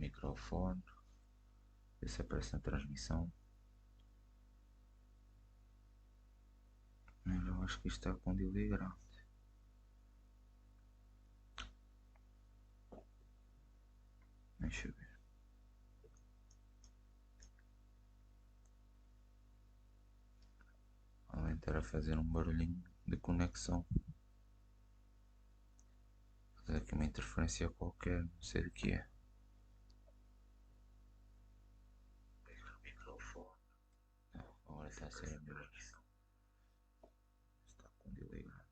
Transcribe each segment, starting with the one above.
microfone. Ver se aparece na transmissão. Mas eu acho que isto está com delay grande. Deixa eu ver. Além de estar a fazer um barulhinho de conexão. Fazer aqui uma interferência qualquer, não sei do que é. Não, agora está a ser a melhor. Está com delay grande.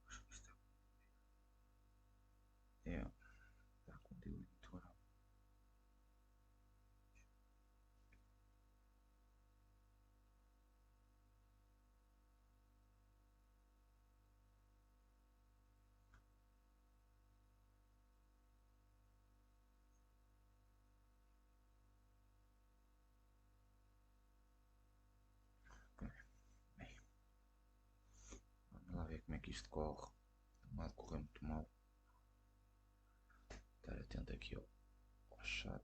Acho que está. Está com delay muito grande. Vamos lá ver como é que isto corre. Não há de correr muito mal. Estar atento aqui ao chat.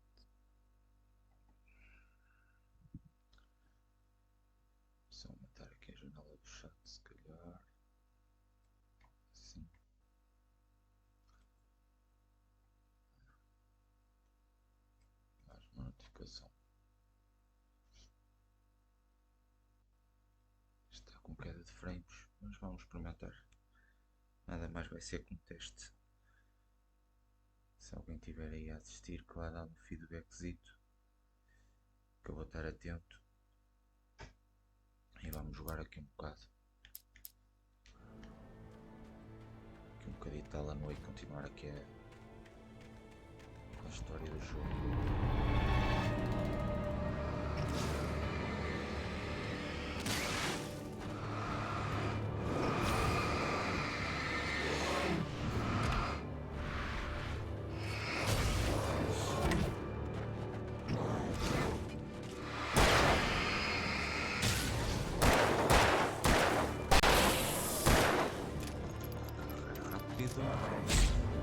Só aumentar aqui a janela do chat, se calhar. Assim. Mais uma notificação. Está com queda de frames, mas vamos experimentar. Nada mais vai ser com um teste. Se alguém estiver aí a assistir, que vai dar um feedbackzito, que eu vou estar atento. E vamos jogar aqui um bocado. Aqui um bocadinho de Alan Wake, continuar aqui a história do jogo.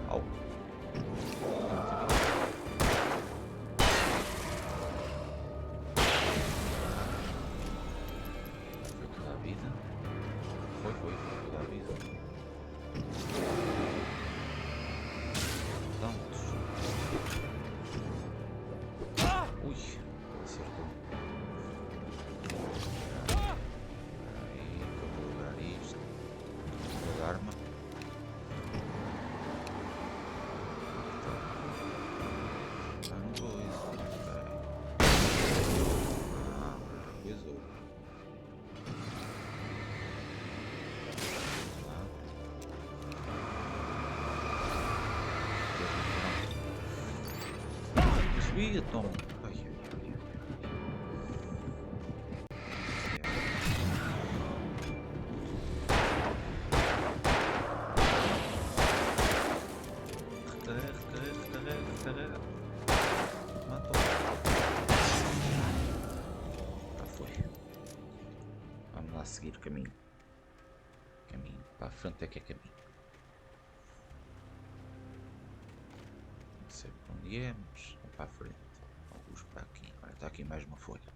Au. Foi toda a vida. Foi toda a vida. Vamos. Ui, acertou. Aí, que eu vou jogar isto. Vou dar arma. Desvia, toma. Ai, ai, ai, recarrega. Matou. Já foi. Vamos lá seguir o caminho. Caminho para a frente é que é caminho. Não sei para onde é, mas é para a frente. Alguns para aqui. Olha, está aqui mais uma folha.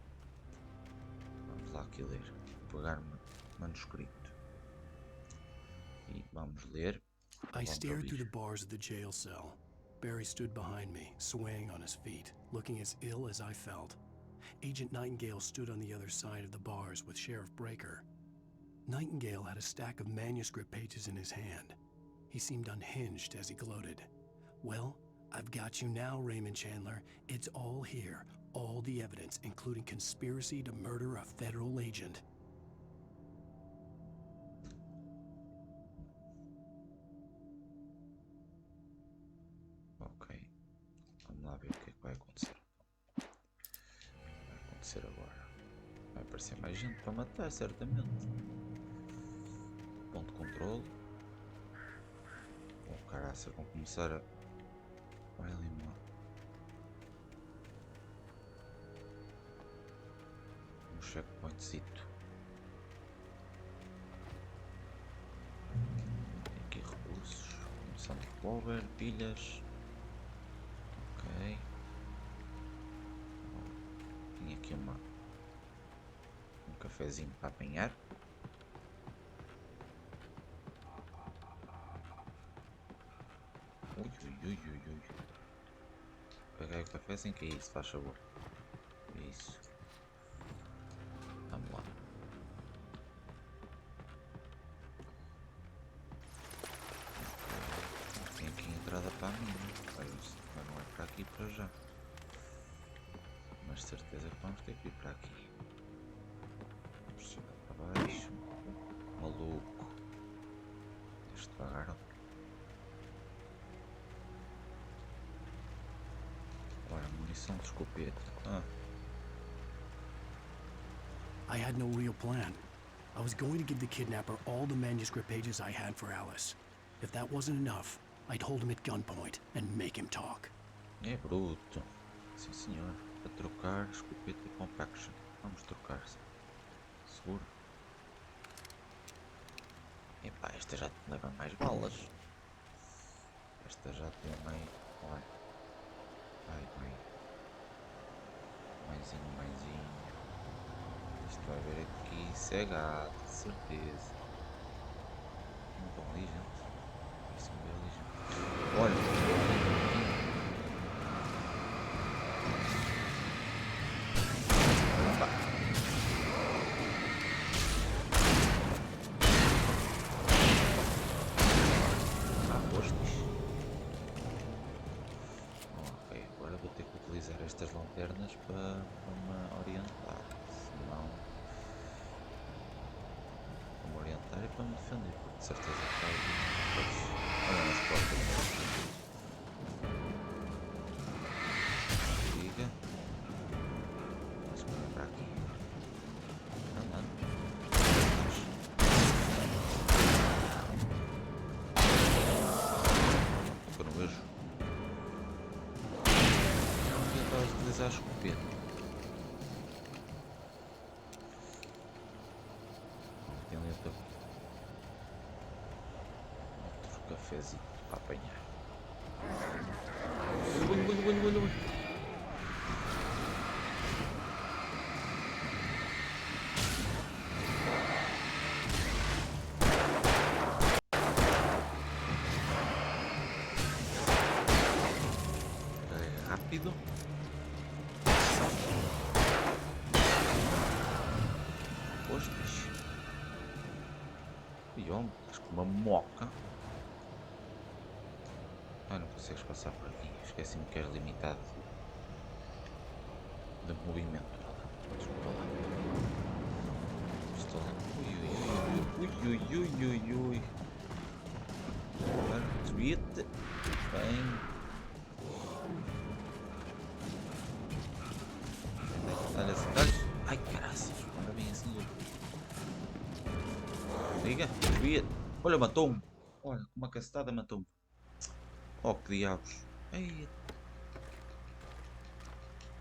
Vamos lá aqui ler. Vou pegar manuscrito. E vamos ler. I stared through the bars of the jail cell. Barry stood behind me, swaying on his feet, looking as ill as I felt. Agent Nightingale stood on the other side of the bars with Sheriff Breaker. Nightingale had a stack of manuscript pages in his hand. He seemed unhinged as he gloated. Well, I've got you now, Raymond Chandler. It's all here. All the evidence, including conspiracy to murder a federal agent. Ok. Vamos lá ver o que é que vai acontecer. Vai acontecer agora. Vai aparecer mais gente para matar, certamente. Ponto de controle. Oh, caraça, vão começar a... Vai ali, mano. Um checkpointzito. Tem aqui recursos. Munição de revólver, pilhas. cafezinho para apanhar. Ui, ui, ui, ui, ui. Peguei o café sem que é isso, faz favor. Isso. Vamos lá. Tem aqui entrada para a mina. Mas não é para aqui para já. Mas certeza que vamos ter que ir para aqui. Vamos chegar para baixo. Maluco. Deixa devagar. Ora, munição de escopeta. I had no real plan. I was going to give the kidnapper all the manuscript pages I had for Alice. If that wasn't enough, I'd hold him at gunpoint and make him talk. É bruto. Sim senhor. Para trocar escopeta e compaction. Vamos trocar-se. Seguro. Epá, esta já te leva mais balas. Esta já tem mais... Olha. Vai. Maisinho. Isto vai ver aqui cegado, de certeza. Não estão ali, gente. Isso não é ali, gente. Olha. Estas lanternas para me orientar, senão para me orientar e para me defender, porque de certeza que vai vir. Olha nas portas. Liga. Vamos comer para aqui. Andando. Eu não vejo. Utilizar a escopeta. Tem ali outro cafezinho para apanhar. Olha. É rápido. Acho que uma moca. Não consegues passar por aqui. Esqueci-me que és limitado de movimento. Desculpa lá. Estou lá. Ui. Agora desvia-te. Bem. Dá-lhe. Ai, caraças. Agora vem assim. Liga, desvia. Olha, matou-me. Olha, com uma cacetada matou-me. Oh, que diabos. Ei.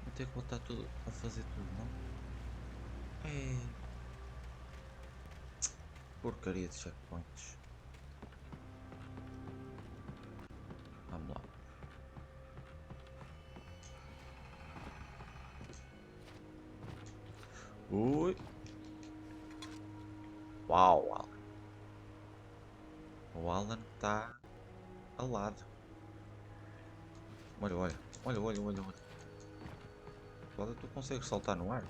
Vou ter que voltar tudo a fazer tudo, não? É. Porcaria de checkpoints. Vamos lá. Ui. Uau. O Alan está ao lado. Olha. Agora tu consegues saltar no ar.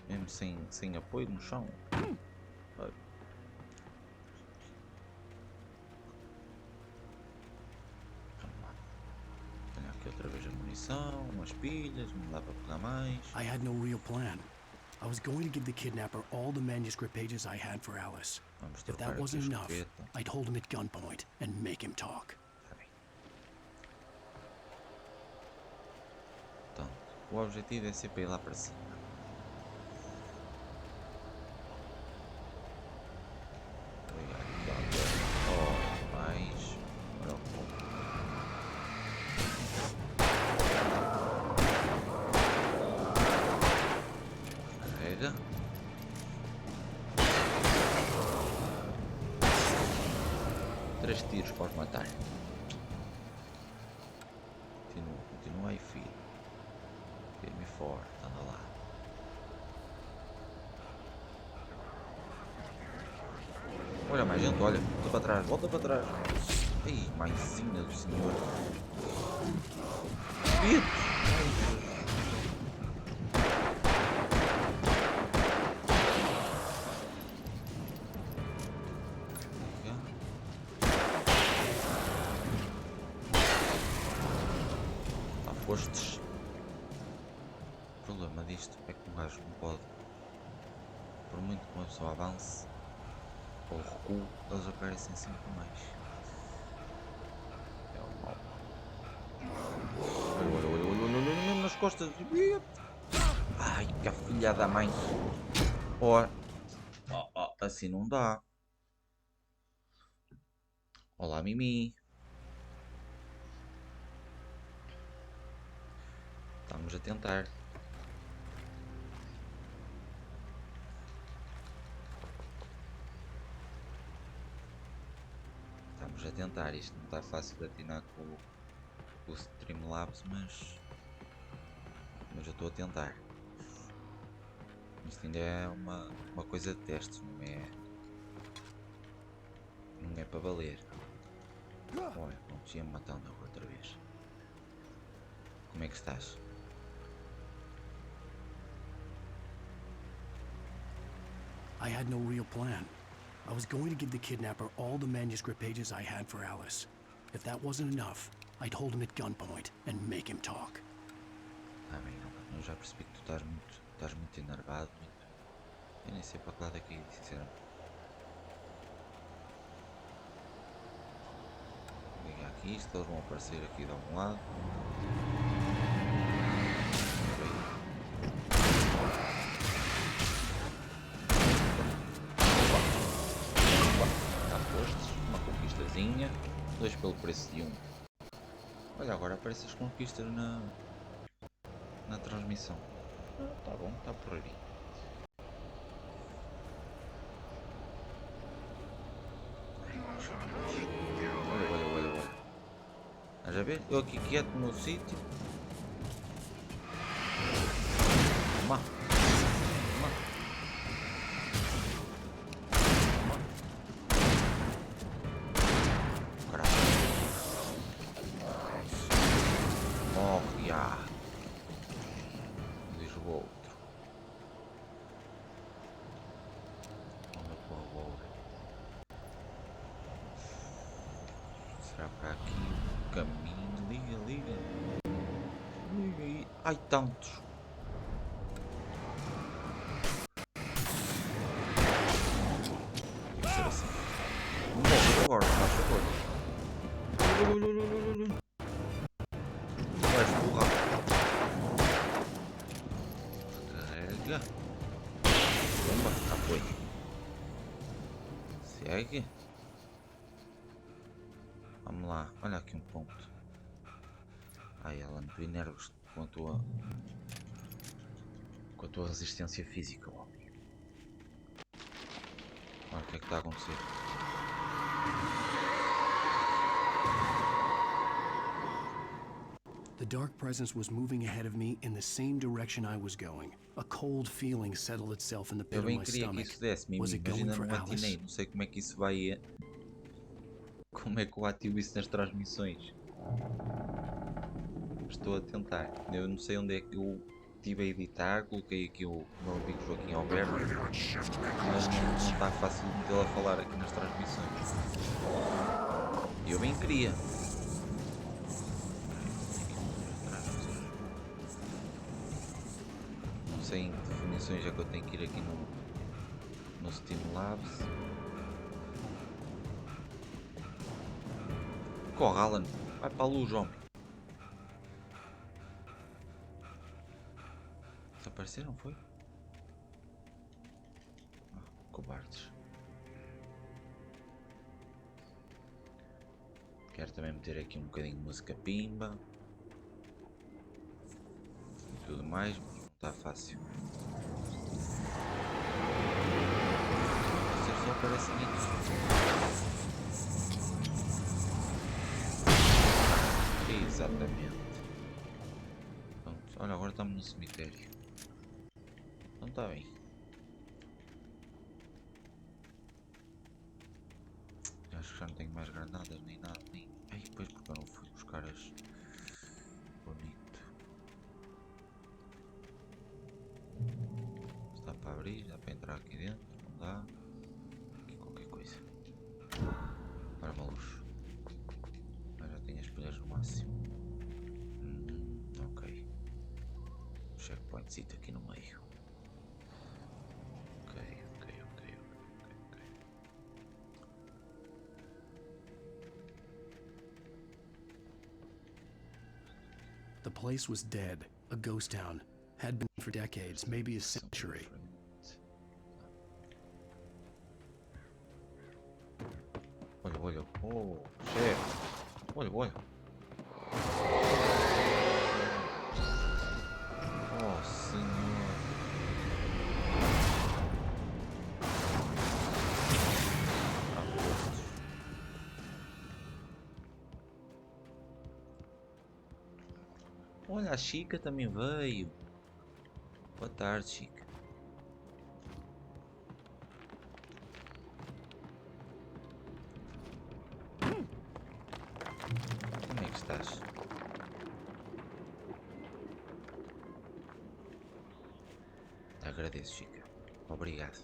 Mesmo sem apoio no chão. Olha. Olha aqui outra vez a munição, umas pilhas, não dá para pegar mais. I had no real plan. I was going to give the kidnapper all the manuscript pages I had for Alice. If that wasn't enough, I'd hold him at gunpoint and make him talk. Então, o objetivo é sempre ir lá para cima. Carrega. 3 tiros para os matar. Continua aí, filho. Firme e forte, anda lá. Olha mais gente, olha. Volta para trás, volta para trás. Ei, mãezinha do senhor. Vite! Lá fostes. O problema disto é que um gajo não pode, por muito que uma pessoa avance ou recue, eles aparecem sempre mais. É o mal. Olha, olha, olha, olha, olha, olha, mesmo nas costas. Ai, que a filha da mãe. Oh, assim não dá. Olá, Mimi. Estamos a tentar. Estamos a tentar. Isto não está fácil de atinar com o Streamlabs, mas eu estou a tentar. Isto ainda é uma coisa de testes, não é para valer. Olha, pronto, ia-me matando outra vez. Como é que estás? I had no real plan. I was going to give the kidnapper all the manuscript pages I had for Alice. If that wasn't enough, I'd hold him at gunpoint and make him talk. Ah, bem, não, eu já percebi que tu estás muito enervado. Eu nem sei para que lado é que é, sinceramente. Vou ligar aqui isto, eles vão aparecer aqui de algum lado. Está postos, uma conquistazinha, 2 pelo preço de 1. Olha, agora aparecem as conquistas na transmissão. Tá bom, está por ali. Olha, olha, olha, olha. Estás a ver? Eu aqui quieto no meu sítio. Toma. Toma. Caralho. Morre, já. Diz o outro. Anda para o revólver. Será para aqui o caminho? Liga, liga. Liga aí. Ai, tantos. Tem que ser assim. Não morre agora, faz favor. Vai empurrar. Carrega. Bomba, já foi. Segue. Vamos lá, olha aqui um ponto. Ai, Alan, tu enervas com a tua resistência física, homem. Olha o que é que está a acontecer. The dark presence was moving ahead of me in the same direction I was going. A cold feeling settled itself in the pit Eu of bem my queria que stomach. isso desse, Mimi, Was it mas going ainda for não atinei. Alice? Não sei como é que isso vai. Como é que eu ativo isso nas transmissões? Estou a tentar. Eu não sei onde é que eu estive a editar. Coloquei aqui o meu amigo Joaquim Alberto, mas não está fácil de metê-lo a falar aqui nas transmissões. E eu bem queria. Não sei em que definições é que eu tenho que ir aqui no Streamlabs. Corre, Alan. Vai para a luz, homem. Desapareceram, foi? Cobardes. Quero também meter aqui um bocadinho de música pimba. E tudo mais, mas não está fácil. Vocês só aparecem aqui. Exatamente. Pronto, olha, agora estamos no cemitério. Então está bem. Acho que já não tenho mais granadas nem nada. Nem... Ai, depois porque eu não fui buscar as... Bonito. Está para abrir, dá para entrar aqui dentro, não dá. Aqui qualquer coisa. Para uma luz. Mas já tenho as pilhas no máximo. Ok. Checkpointzito aqui no meio. Ok. The place was dead, a ghost town. Had been for decades, maybe a century. Olha. Oh, chefe. Olha. Oh, senhor. Olha, a Chica também veio. Boa tarde, Chica. Como é que estás? Agradeço, Chica. Obrigado.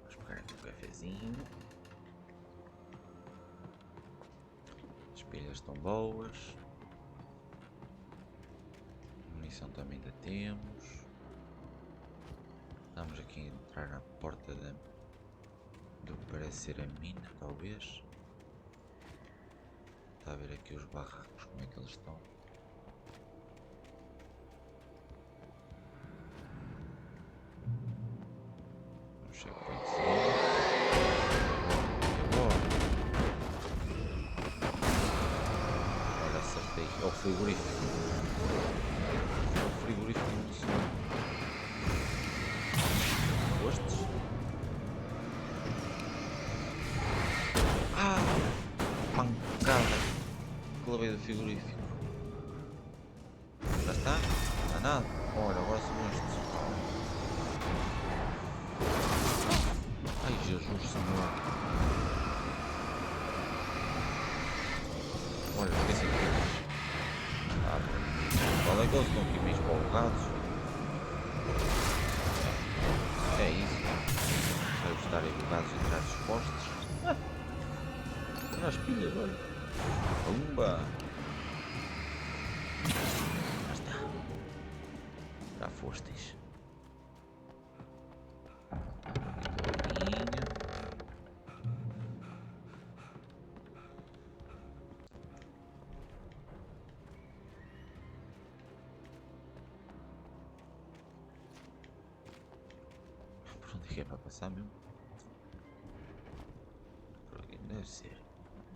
Vamos pegar aqui um cafezinho. As pilhas estão boas. A munição também ainda temos. Vamos aqui entrar na porta do que parece ser a mina, talvez. Está a ver aqui os barracos, como é que eles estão. Vamos checkpoint. Olha, acertei. É o frigorífico. É o frigorífico do senhor. Gostes? Pancada. Clavei do frigorífico. Já está? Não está nada. Olha, agora são estes. Ai, Jesus Senhor. Olha, esqueci de pilhas. Qual é que eles estão aqui meio empolgados? É isso. Deve estarem bugados e tirar os postes. Nas pilhas, olha. Pumba! Já está. Já fostes. Por onde é que é para passar mesmo? Por aqui deve ser.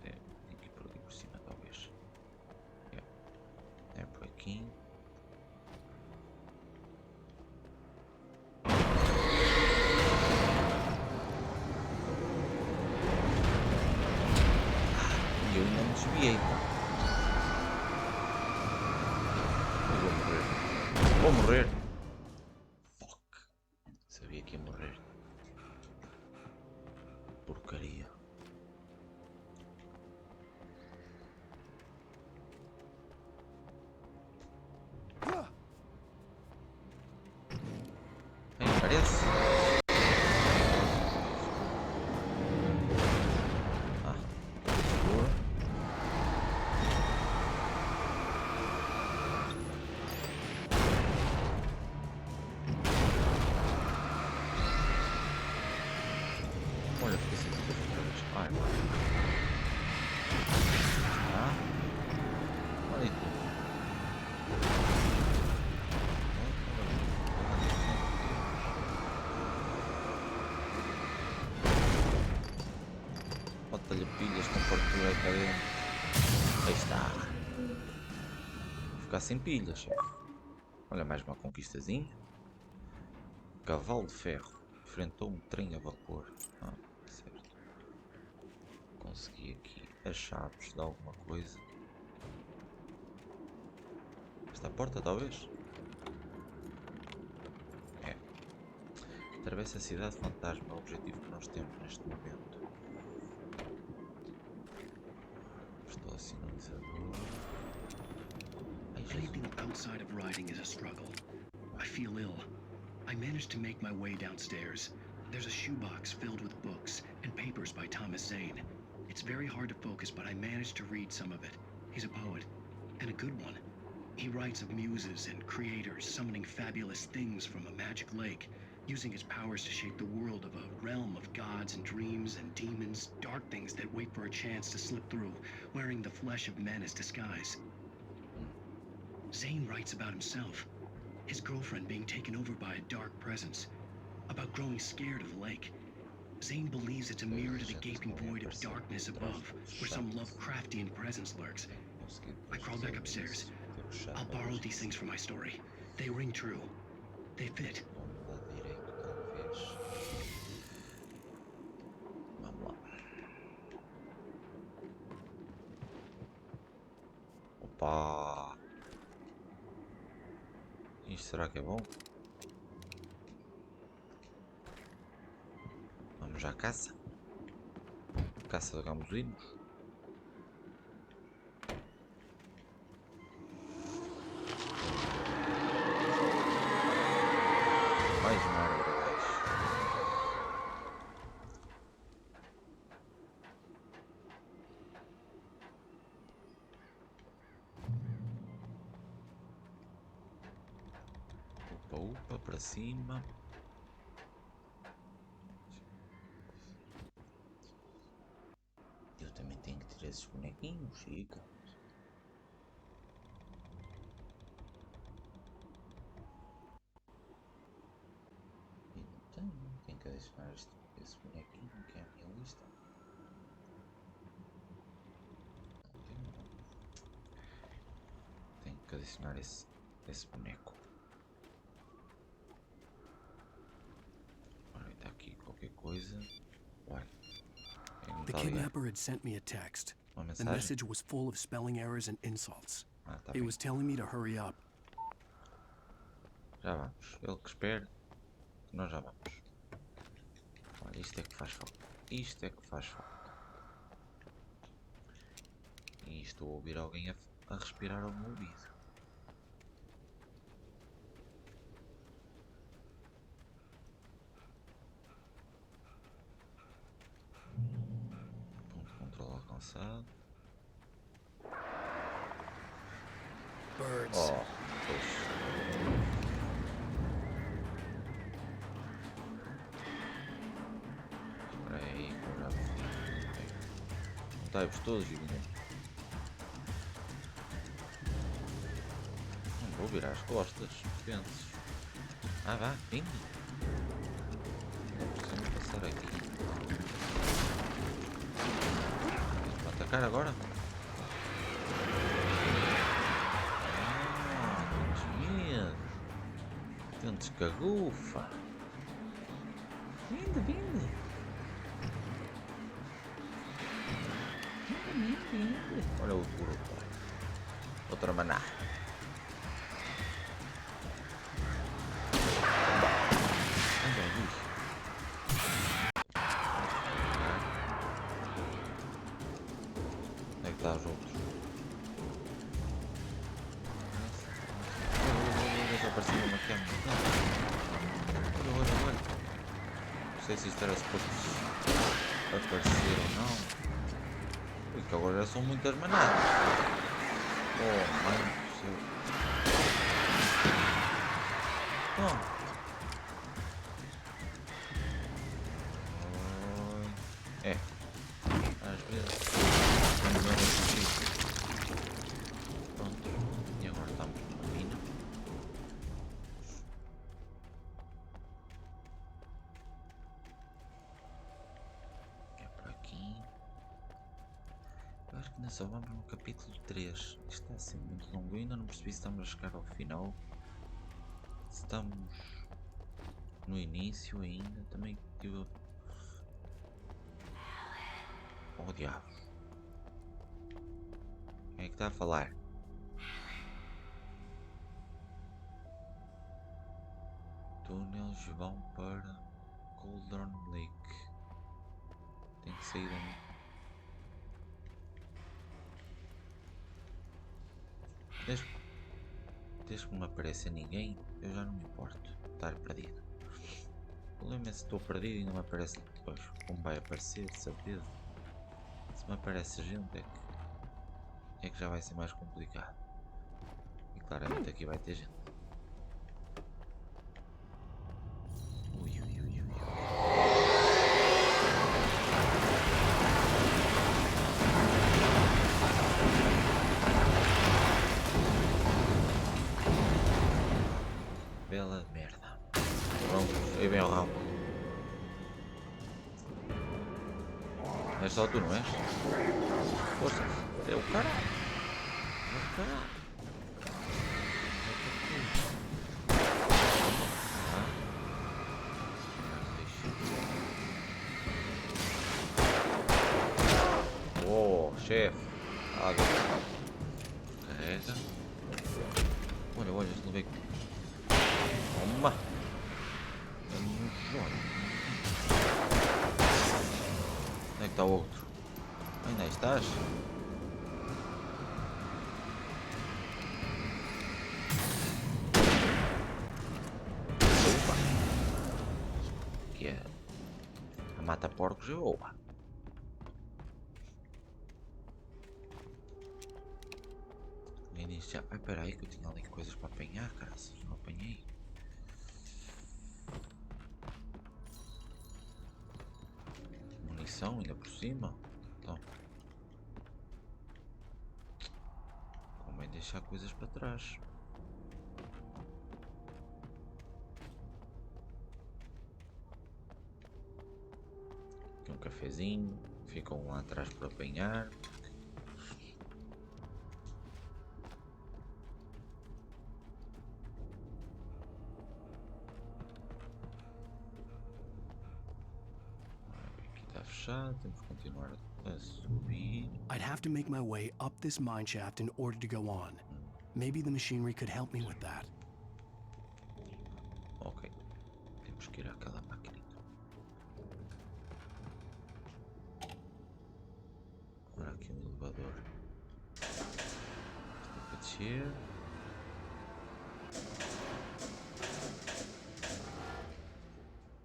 Tem que ir por aqui por cima, talvez. É por aqui. E eu ainda me desviei. Eu vou morrer. Fuck. Sabia que ia morrer. Porcaria. Parece. Segura. Olha, fiquei sem tudo outra vez. Ai, olha aí tu. Falta-lhe pilhas com fartura cá dentro. Aí está. Vou ficar sem pilhas, chefe. Olha, mais uma conquistazinha. Cavalo de ferro. Enfrentou um trem a vapor. Certo. Consegui aqui as chaves de alguma coisa. Esta porta, talvez? Atravessa a cidade fantasma, é o objetivo que nós temos neste momento. Estou a sinalizador. Ai, Anything Jesus. outside of riding is a struggle. I feel ill. I managed to make my way downstairs. There's a shoebox filled with books and papers by Thomas Zane. It's very hard to focus, but I managed to read some of it. He's a poet, and a good one. He writes of muses and creators summoning fabulous things from a magic lake, using his powers to shape the world of a realm of gods and dreams and demons, dark things that wait for a chance to slip through, wearing the flesh of men as disguise. Zane writes about himself, his girlfriend being taken over by a dark presence, about growing scared of the lake. Zane believes it's a mirror to the gaping void of darkness above, where some Lovecraftian presence lurks. I crawl back upstairs. I'll borrow these things for my story. They ring true. They fit. Vamos lá. Opa! Isto será que é bom? Vamos à caça. Caça de gamuzinos. Mais uma árvore abaixo. Opa, para cima. Eu também tenho que tirar esses bonequinhos, chica. Então, tenho que adicionar esse bonequinho que é a minha lista. Não tenho não. Tenho que adicionar esse boneco. Olha, está aqui qualquer coisa. Olha. The kidnapper had sent me a text. The message was full of spelling errors and insults. It was telling me to hurry up. Já vamos. Ele que espera. Nós já vamos. Olha, isto é que faz falta. Isto é que faz falta. E estou a ouvir alguém a respirar ao meu ouvido. Ponto de controle alcançado. Birds. Oh, pois. Espera aí, que eu já vi. Juntai-vos todos e vinham. Não vou virar as costas, penso. Ah, vá, vinde. Não precisamos passar aqui. Vou atacar agora? Tentes cagufa. Vinde. Vinde. Olha o grupo. Outra maná. Onde é isso? Onde é que está os outros? Apareceu uma câmera. Olha. Não sei se isto era suposto aparecer ou não. Porque agora já são muitas manadas. Oh, mãe do céu. Pronto. É. Às vezes. Quando não é possível. Pronto. E agora estamos numa mina. Acho que ainda só vamos no capítulo 3. Isto está a ser muito longo. Eu ainda não percebi se estamos a chegar ao final. Se estamos no início ainda. Também tive. Oh, diabos. Quem é que está a falar? Túneis vão para. Cauldron Lake. Tem que sair daqui. Desde que não apareça ninguém, eu já não me importo de estar perdido. O problema é se estou perdido e não me aparece depois. Como vai aparecer, de certeza. Se me aparece gente é que já vai ser mais complicado. E claramente aqui vai ter gente. Ui, ui, ui, ui, ui. Bela merda. Pronto, aí vem o ramo. És só tu, não és? Força, é o caralho. É o caralho. Oh, chefe. Água. Carrega. Olha, olha, este não veio. Toma. Onde é que está o outro? Ainda aí estás? Opa. Que é? A mata porcos é boa. Nem disse já. Ai, peraí que eu tinha ali coisas para apanhar, caraças. Não apanhei. Munição ainda por cima. Então. Convém deixar coisas para trás. Aqui um cafezinho. Fica um lá atrás para apanhar. Aqui está fechado. Temos que continuar a subir. I'd have to make my way up this mine shaft in order to go on. Maybe the machinery could help me with that. Ok. Temos que ir àquela máquina. Agora aqui um elevador. Isto é para descer.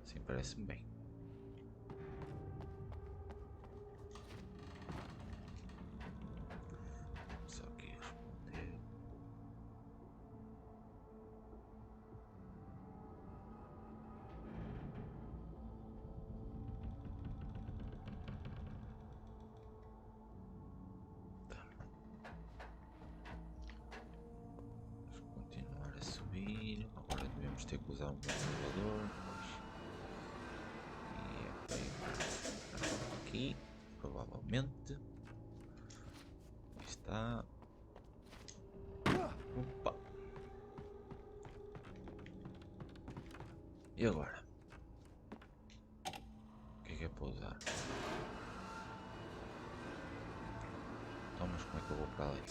Sim, parece-me bem. Só aqui responder. Continuar a subir. Agora devemos ter que usar um elevador. E é para ir aqui, provavelmente. Aqui está. Opa! E agora? O que é para usar? Então, mas como é que eu vou para ali?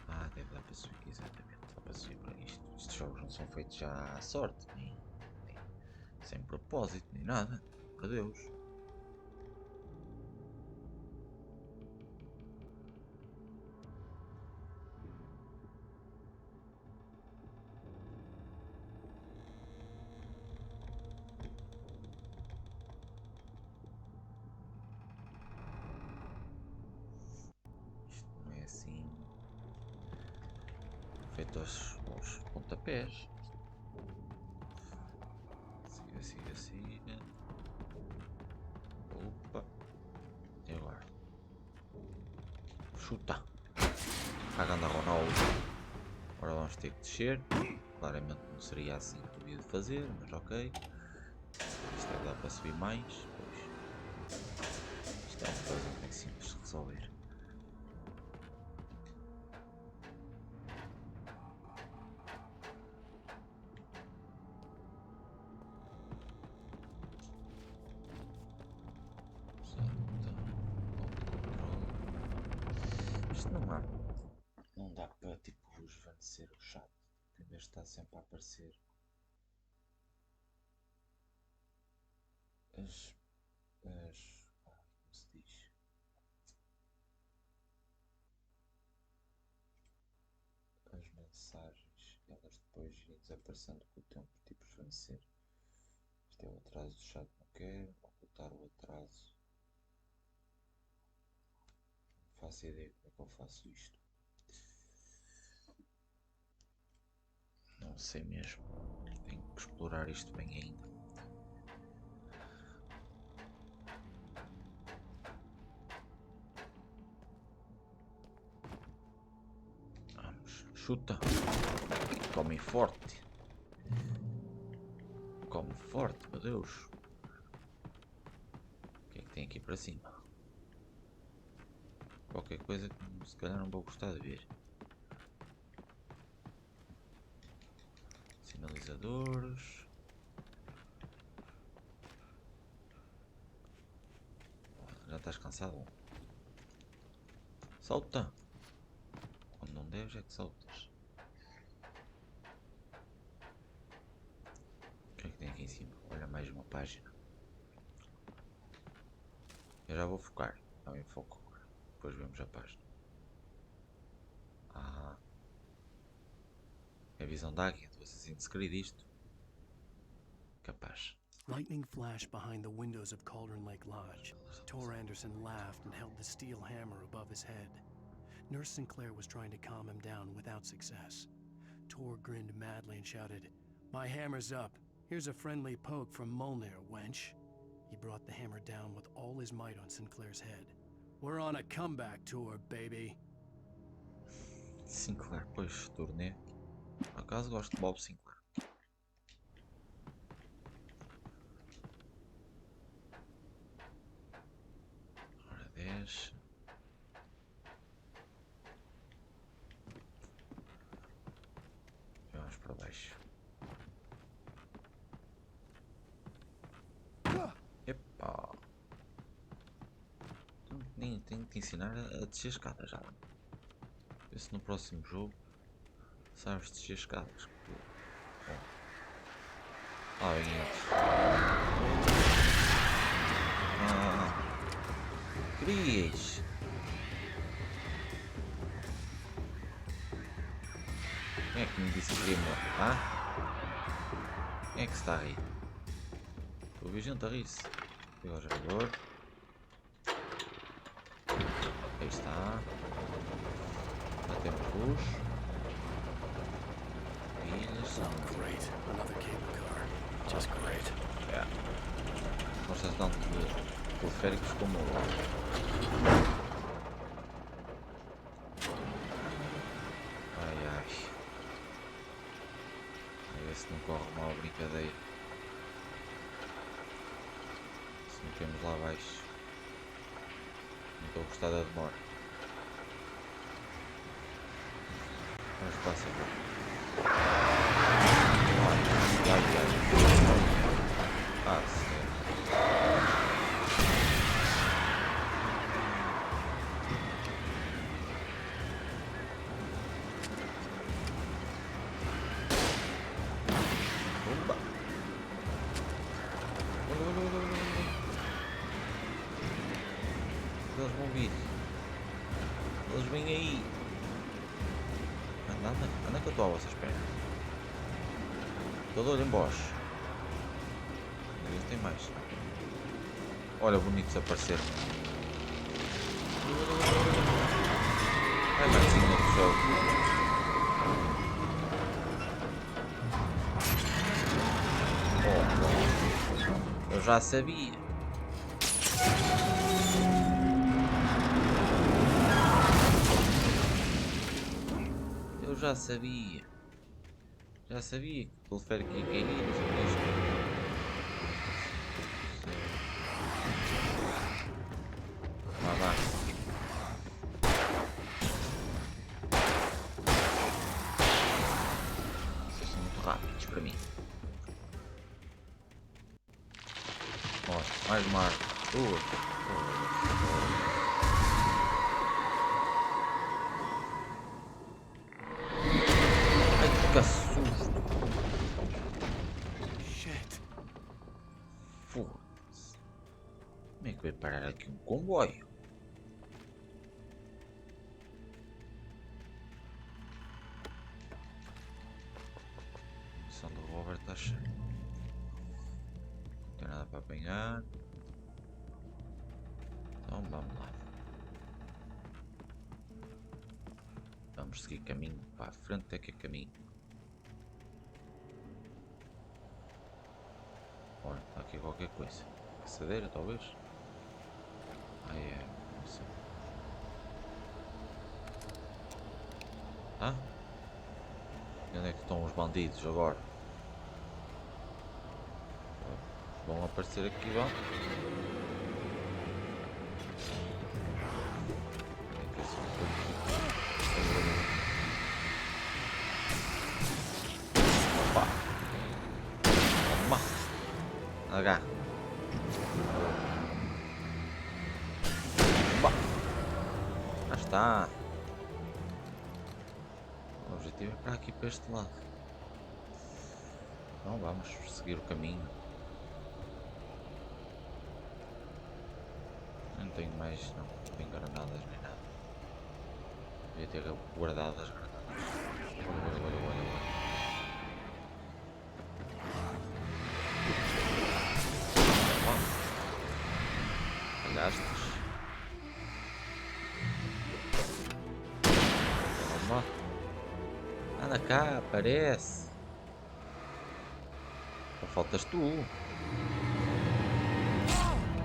Ah, deve dar para subir, exatamente. Dá para subir para isto. Estes jogos não são feitos já à sorte, nem sem propósito, nem nada. Por Deus. Isto não é assim feito aos pontapés. Siga, siga, siga. Opa. E agora? Chuta. Pagando a Ronaldo. Agora vamos ter que descer. Claramente não seria assim que devia de fazer, mas ok. Isto é dá para subir mais. Pois. Isto é um puzzle bem simples de resolver. Isto não dá para tipo esvanecer o chat. Em vez de estar sempre a aparecer como se diz? As mensagens, elas depois vêm desaparecendo com o tempo, tipo esvanecer. Isto é o atraso do chat, não quero ocultar o atraso. Não faço ideia como é que eu faço isto. Não sei mesmo. Tenho que explorar isto bem ainda. Vamos, chuta. Come forte. Come forte, meu Deus. O que é que tem aqui para cima? Qualquer coisa que se calhar não vou gostar de ver. Sinalizadores. Já estás cansado? Salta! Quando não deves é que saltas. O que é que tem aqui em cima? Olha, mais uma página. Eu já vou focar. Não, eu foco agora. Depois vemos a página. Ah. É a visão da águia do Assassin's Creed isto. Capaz. Lightning flashed behind the windows of Cauldron Lake Lodge. Tor Anderson laughed and held the steel hammer above his head. Nurse Sinclair was trying to calm him down without success. Tor grinned madly and shouted, "My hammer's up. Here's a friendly poke from Molnir, wench." He brought the hammer down with all his might on Sinclair's head. "We're on a comeback tour, baby." Sinclair, pois, turnê. Por acaso gosto de Bob Sinclair. Ora, 10. Vamos para baixo. Epá. Tenho que te ensinar a descer escadas já. Ver se no próximo jogo sabes descer escadas. Bom. Lá vem eles. Querias? Quem é que me disse que queria morrer? Quem é que se está a rir? Estou a ver gente a rir-se. Pega o gerador. Aí está. Já temos luz. Pilhas. Great. Another cable car. Just great. Yeah. Gostas tanto de teleféricos como o ai ai. A ver se não corre mal a brincadeira. Se não temos lá abaixo. Não estou a gostar da demora. Mas passa lá. Ah, sério. Opa. Eles vão vir. Eles vêm aí. Anda que eu estou à vossa espera. Estou de olho em baixo. Tem mais. Olha, bonito desaparecer. Ai, mãezinha do céu. Oh, eu já sabia. Eu já sabia. Já sabia que o teleférico ia cair. Lá vai. Vocês são muito rápidos para mim. Ó, mais uma arma. Ai, que susto. Shit. Foda-se. comboio. A missão do Robert está cheia. Não tem nada para apanhar. Então vamos lá. Vamos seguir caminho para a frente, é que é caminho. Olha, está aqui qualquer coisa. Caçadeira, talvez? Ah, é. Não sei. Ah? E onde é que estão os bandidos agora? Vão aparecer aqui, vão? É que é só um pouco. Opa! Toma! H. Opa! Já está! O objetivo é para aqui, para este lado. Então vamos seguir o caminho. Não tenho mais, não tenho granadas nem nada. Devia ter guardado as granadas. Olha. Falhastes. Toma. Anda cá, aparece. Só faltas tu.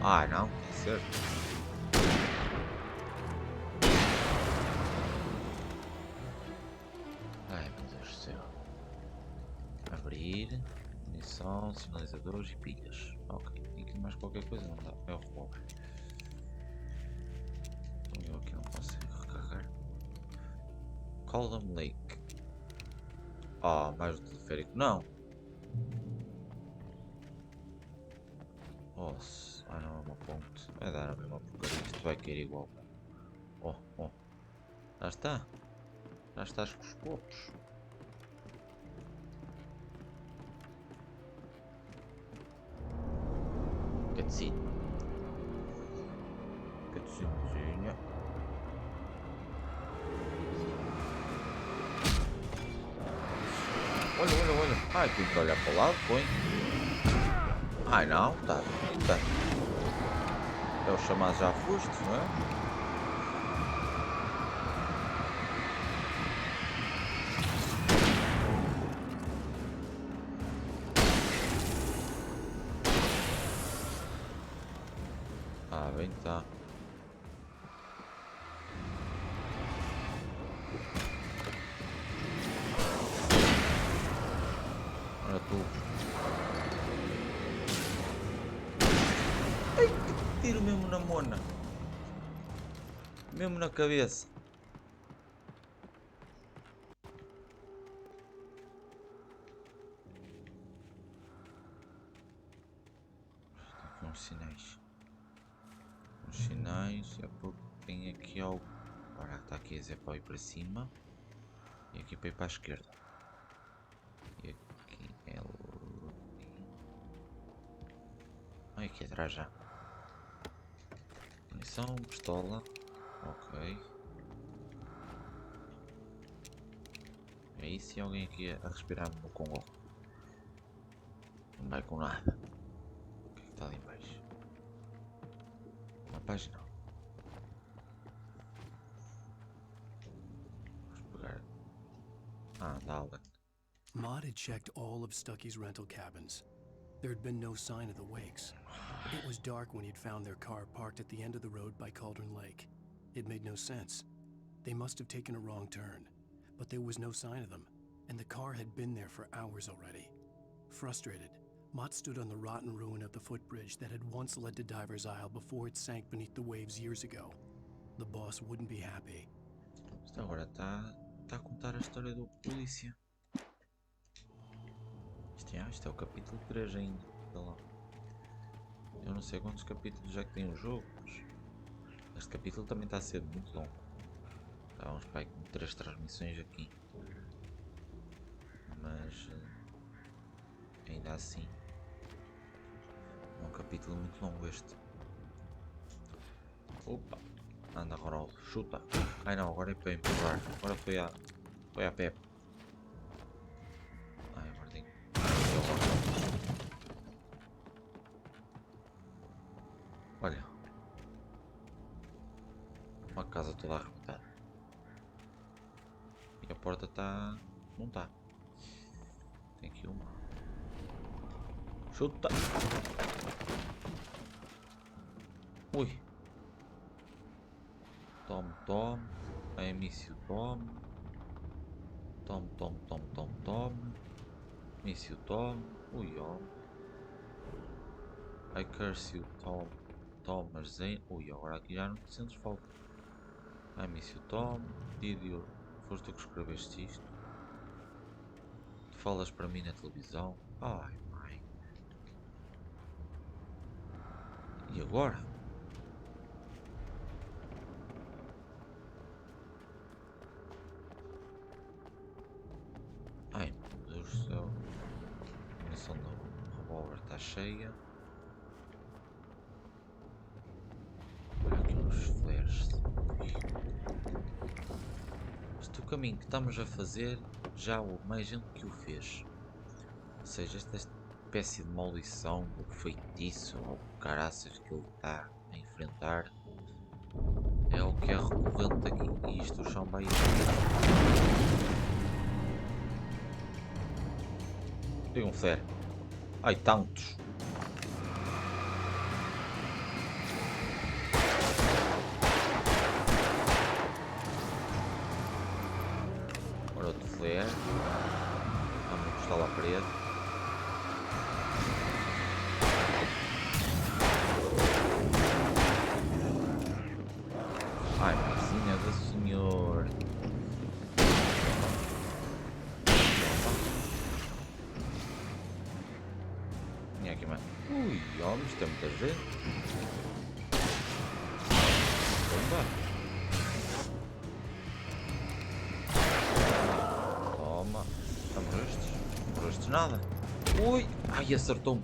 Ah, não, tem certo. Ai, meu Deus do céu. Abrir. Munição, sinalizadores e pilhas. Ok, tem aqui mais qualquer coisa, não dá. É o revólver. Então eu aqui não consigo recarregar. Column Lake. Ah, mais do teleférico. Não. Nossa. Ah não, é uma ponte. Vai dar a mesma porcaria. Isto vai cair igual. Oh. Já está. Já estás com os copos. Cutscene. Cutscenezinha. Olha. Ai, tem que olhar para o lado, põe. Ai não, tá. É o chamado já foste, não é? Ah, bem tá. Olha tu. Ai, que tiro mesmo na mona. Mesmo na cabeça. Tem aqui uns sinais. E há pouco tem aqui algo. Ora, está aqui a dizer para ir para cima. E aqui para ir para a esquerda. E aqui é o... Ah, aqui atrás já. Munição, pistola. Ok. É isso, e alguém aqui a respirar no Congo. Não vai com nada. O que é que está ali em baixo? Uma página. Vamos pegar. Ah, Dalek. Maud had checked all of Stucky's rental cabins. There had been no sign of the wakes. It was dark when he'd found their car parked at the end of the road by Cauldron Lake. It made no sense. They must have taken a wrong turn, but there was no sign of them, and the car had been there for hours already. Frustrated, Mott stood on the rotten ruin of the footbridge that had once led to Diver's Isle before it sank beneath the waves years ago. The boss wouldn't be happy. Isto agora está a contar a história do polícia. Isto é o capítulo 3 ainda. Lá. Eu não sei quantos capítulos já que tem o jogo, mas este capítulo também está a ser muito longo. Há uns pai com 3 transmissões aqui. Mas ainda assim é um capítulo muito longo este. Opa. Anda, Ronaldo. Chuta. Ai não, agora é para empurrar. Agora foi a Pepe. Ai, agora tem. Olha. Uma casa toda arrebentada. E a porta está. Não está. Tem aqui uma. Chuta! Ui! Tome, tome. A Emício, tome. Tome, tome, tome, tome, tome. Emício, tome. Ui, ó. I curse you, tome. Tome, armazém. Ui, agora aqui já não te sentes falta. A Emício, tome. Didio, foste tu que escreveste isto? Tu falas para mim na televisão? Ai, mãe. E agora? Ai, meu Deus do céu. A munição do revólver está cheia. Olha aqui uns flares. Este é o caminho que estamos a fazer. Já houve mais gente que o fez. Ou seja, esta espécie de maldição, ou feitiço, ou caraças que ele está a enfrentar, é o que é recorrente aqui. E isto o chão vai. Tem um flare. Ai, tantos. Agora outro flare. Vamos encostá-lo à parede. Ai, mãezinha do senhor. Tinha aqui mais. Ui, homens, tem muita gente. Bomba. Toma. Não morrestes? Não morrestes nada. Ui. Ai, acertou-me.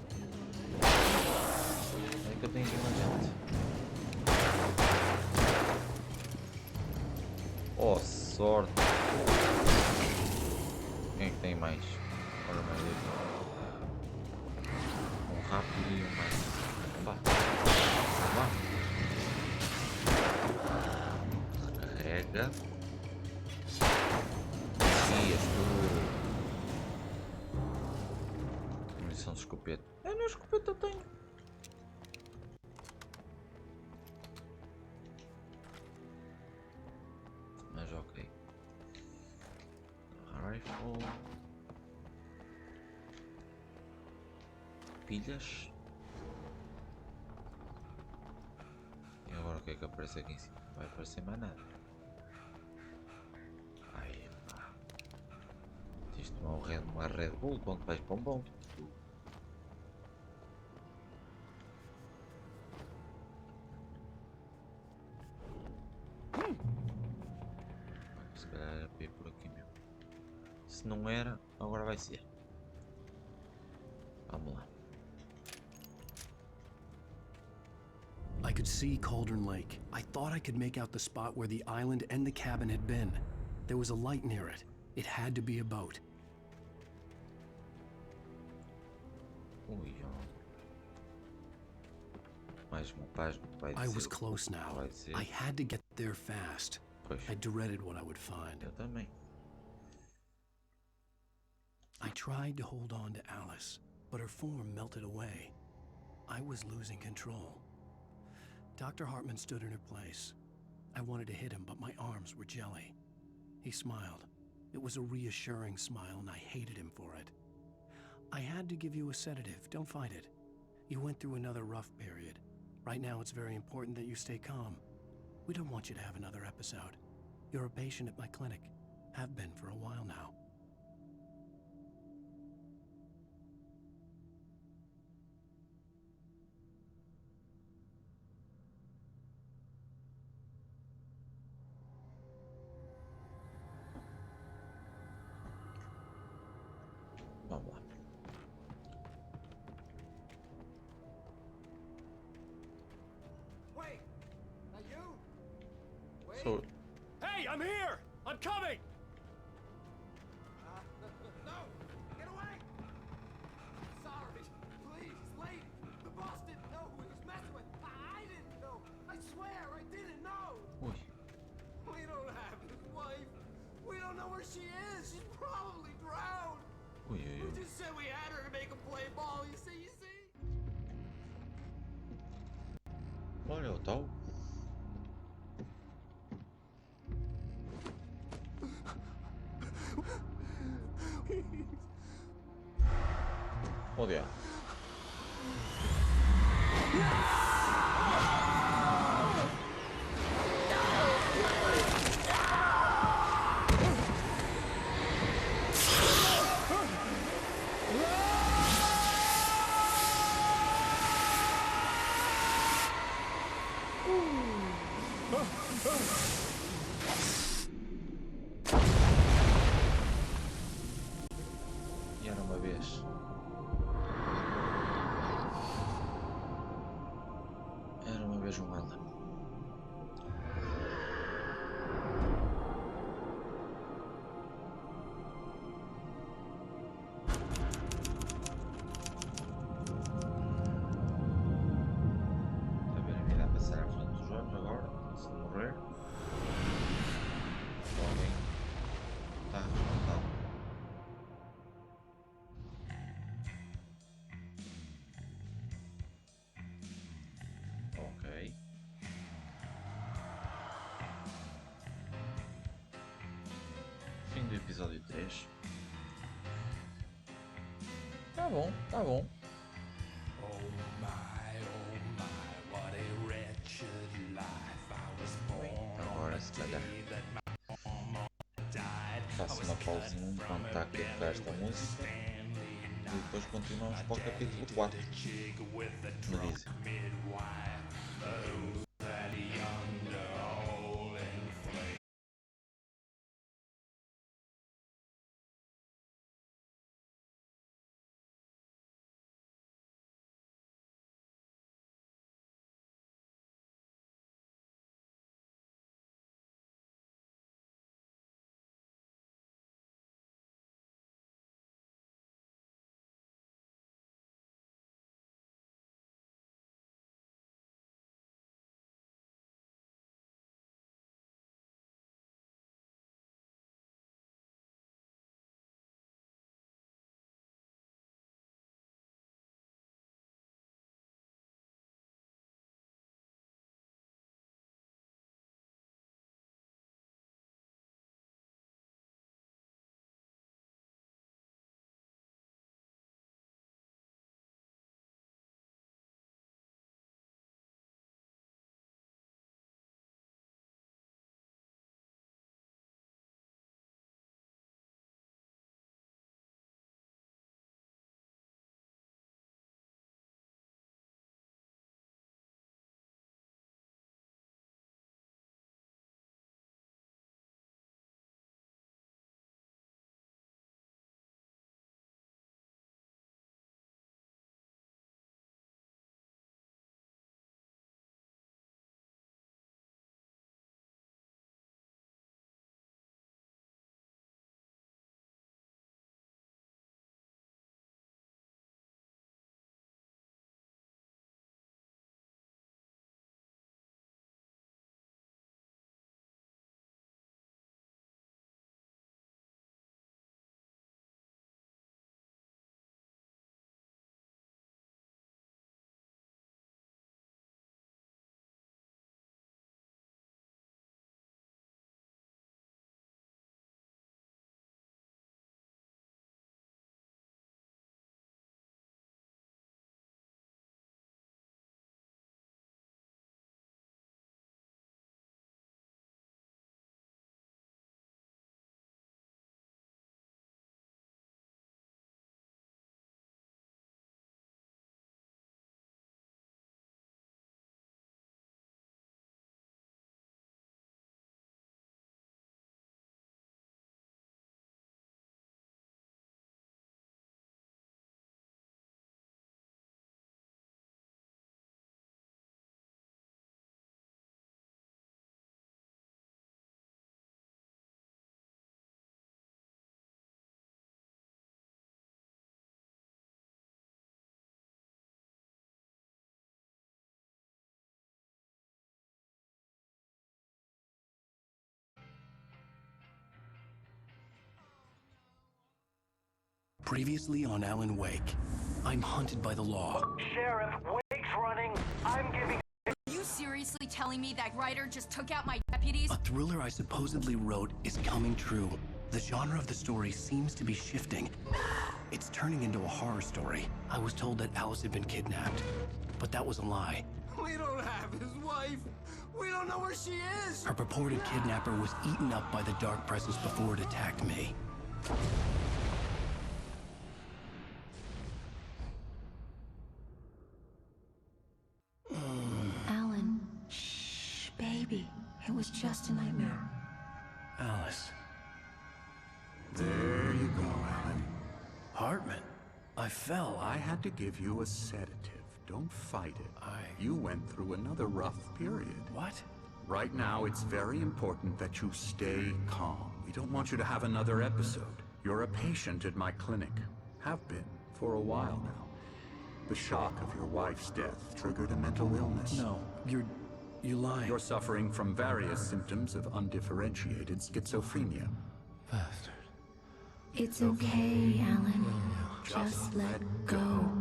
É que eu tenho aqui mais gente. Oh, sorte. Quem é que tem mais? Ora, mais um rápido e um mais. Vá. Vá. Recarrega. Cias tudo. Munição de escopeta. É, na escopeta eu tenho. Mas ok. Rifle. Pilhas. E agora o que é que aparece aqui em cima? Não vai aparecer mais nada. Ai, pá. Isto não é uma Red Bull quando vais para um ponto. Se calhar era para ir por aqui mesmo. Se não era, agora vai ser. Vamos lá. I could see Cauldron Lake. I thought I could make out the spot where the island and the cabin had been. There was a light near it. It had to be a boat. Ui, ó. Mais uma página vai dizer. I was close now. Vai dizer. I had to get there fast. Pois. I dreaded what I would find. Eu também. I tried to hold on to Alice, but her form melted away. I was losing control. Dr. Hartman stood in her place. I wanted to hit him, but my arms were jelly. He smiled. It was a reassuring smile, and I hated him for it. I had to give you a sedative. Don't fight it. You went through another rough period. Right now, it's very important that you stay calm. We don't want you to have another episode. You're a patient at my clinic. Have been for a while now. Vamos lá. Wait! Now Oh. Hey, I'm here! I'm coming! No! Get away! Sorry. Please, lady. The boss didn't know who he was messing with. I didn't know. I swear I didn't know. Ui. We don't have his wife. We don't know where she is. She's probably drowned. Ui, ui, We ui. just said we had her to make him play ball. You see? Olha o tal. Olha. E era uma vez. Era uma vez um ela. Está a ver a vida a passar à frente dos olhos agora, se morrer. Alguém está fatal. Ok. Fim do episódio 3. Tá bom, tá bom. Oh my, what a wretched life I was born. Agora se calhar faço uma pausinha enquanto está aqui a tocar esta música e depois continuamos para o capítulo 4. Me dizem. Previously on Alan Wake, I'm hunted by the law. Sheriff, Wake's running. I'm giving... Are you seriously telling me that writer just took out my deputies? A thriller I supposedly wrote is coming true. The genre of the story seems to be shifting. It's turning into a horror story. I was told that Alice had been kidnapped, but that was a lie. We don't have his wife. We don't know where she is. Her purported kidnapper was eaten up by the dark presence before it attacked me. Alan, shh, baby. It was just a nightmare. Alice. There you go, Alan. Hartman. I fell. I had to give you a sedative. Don't fight it. You went through another rough period. What? Right now, it's very important that you stay calm. We don't want you to have another episode. You're a patient at my clinic. Have been for a while now. The shock of your wife's death triggered a mental illness. No, you're lying. You're suffering from various symptoms of undifferentiated schizophrenia. Bastard. It's okay, Alan. Just let go.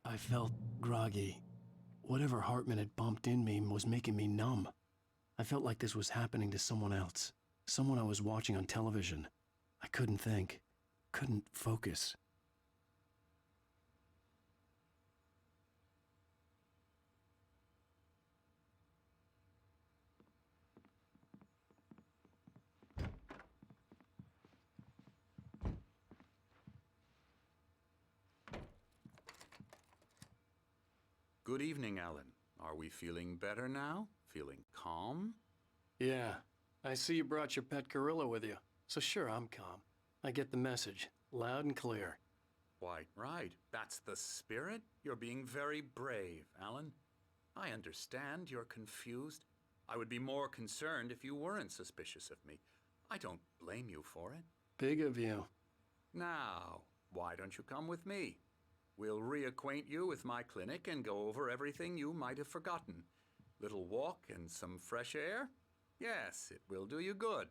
I felt groggy. Whatever Hartman had bumped in me was making me numb. I felt like this was happening to someone else. Someone I was watching on television. I couldn't think. Couldn't focus. Good evening, Alan. Are we feeling better now? Feeling calm? Yeah. I see you brought your pet gorilla with you. So sure, I'm calm. I get the message. Loud and clear. Why, right. That's the spirit. You're being very brave, Alan. I understand you're confused. I would be more concerned if you weren't suspicious of me. I don't blame you for it. Big of you. Now, why don't you come with me? We'll reacquaint you with my clinic and go over everything you might have forgotten. Little walk and some fresh air? Yes, it will do you good.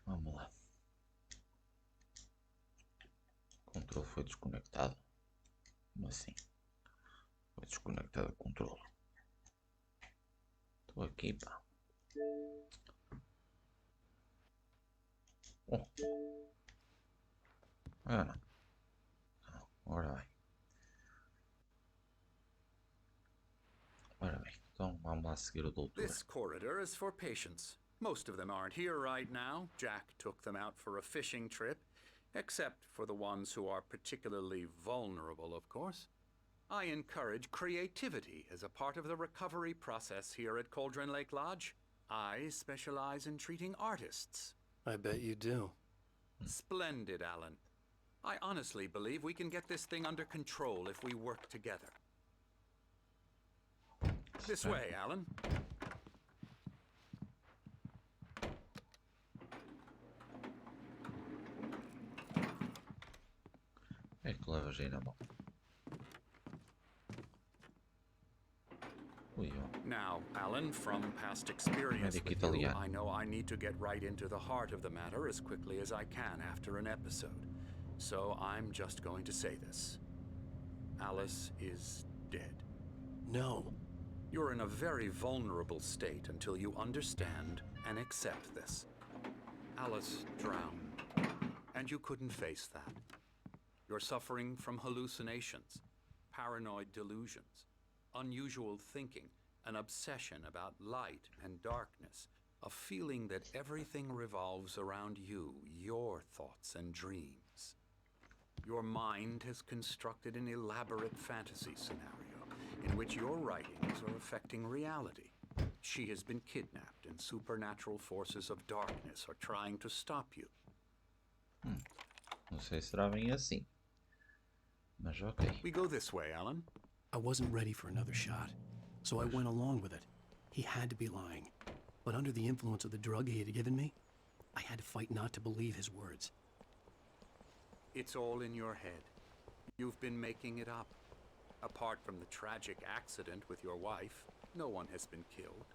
Vamos lá. O controle foi desconectado. Como assim? Foi desconectado o controle. Estou aqui, pá. Oh. Ah, não. Ora bem. Ora bem. Então vamos lá seguir o doutor. This corridor is for patients. Most of them aren't here right now. Jack took them out for a fishing trip, except for the ones who are particularly vulnerable, of course. I encourage creativity as a part of the recovery process here at Cauldron Lake Lodge. I specialize in treating artists. I bet you do. Splendid, Alan. I honestly believe we can get this thing under control if we work together. This way, Alan. É que levas aí na mão. Ui, ó. Now, Alan, from past experience Medico with you, italiano. I know I need to get right into the heart of the matter as quickly as I can after an episode. So I'm just going to say this. Alice is dead. No. You're in a very vulnerable state until you understand and accept this. Alice drowned, and you couldn't face that. You're suffering from hallucinations, paranoid delusions, unusual thinking, an obsession about light and darkness, a feeling that everything revolves around you, your thoughts and dreams. Your mind has constructed an elaborate fantasy scenario in which your writings are affecting reality. She has been kidnapped and supernatural forces of darkness are trying to stop you. Não sei se será bem assim. Mas ok. We go this way, Alan. I wasn't ready for another shot, so I went along with it. He had to be lying. But under the influence of the drug he had given me, I had to fight not to believe his words. It's all in your head. You've been making it up. Apart from the tragic accident with your wife, no one has been killed.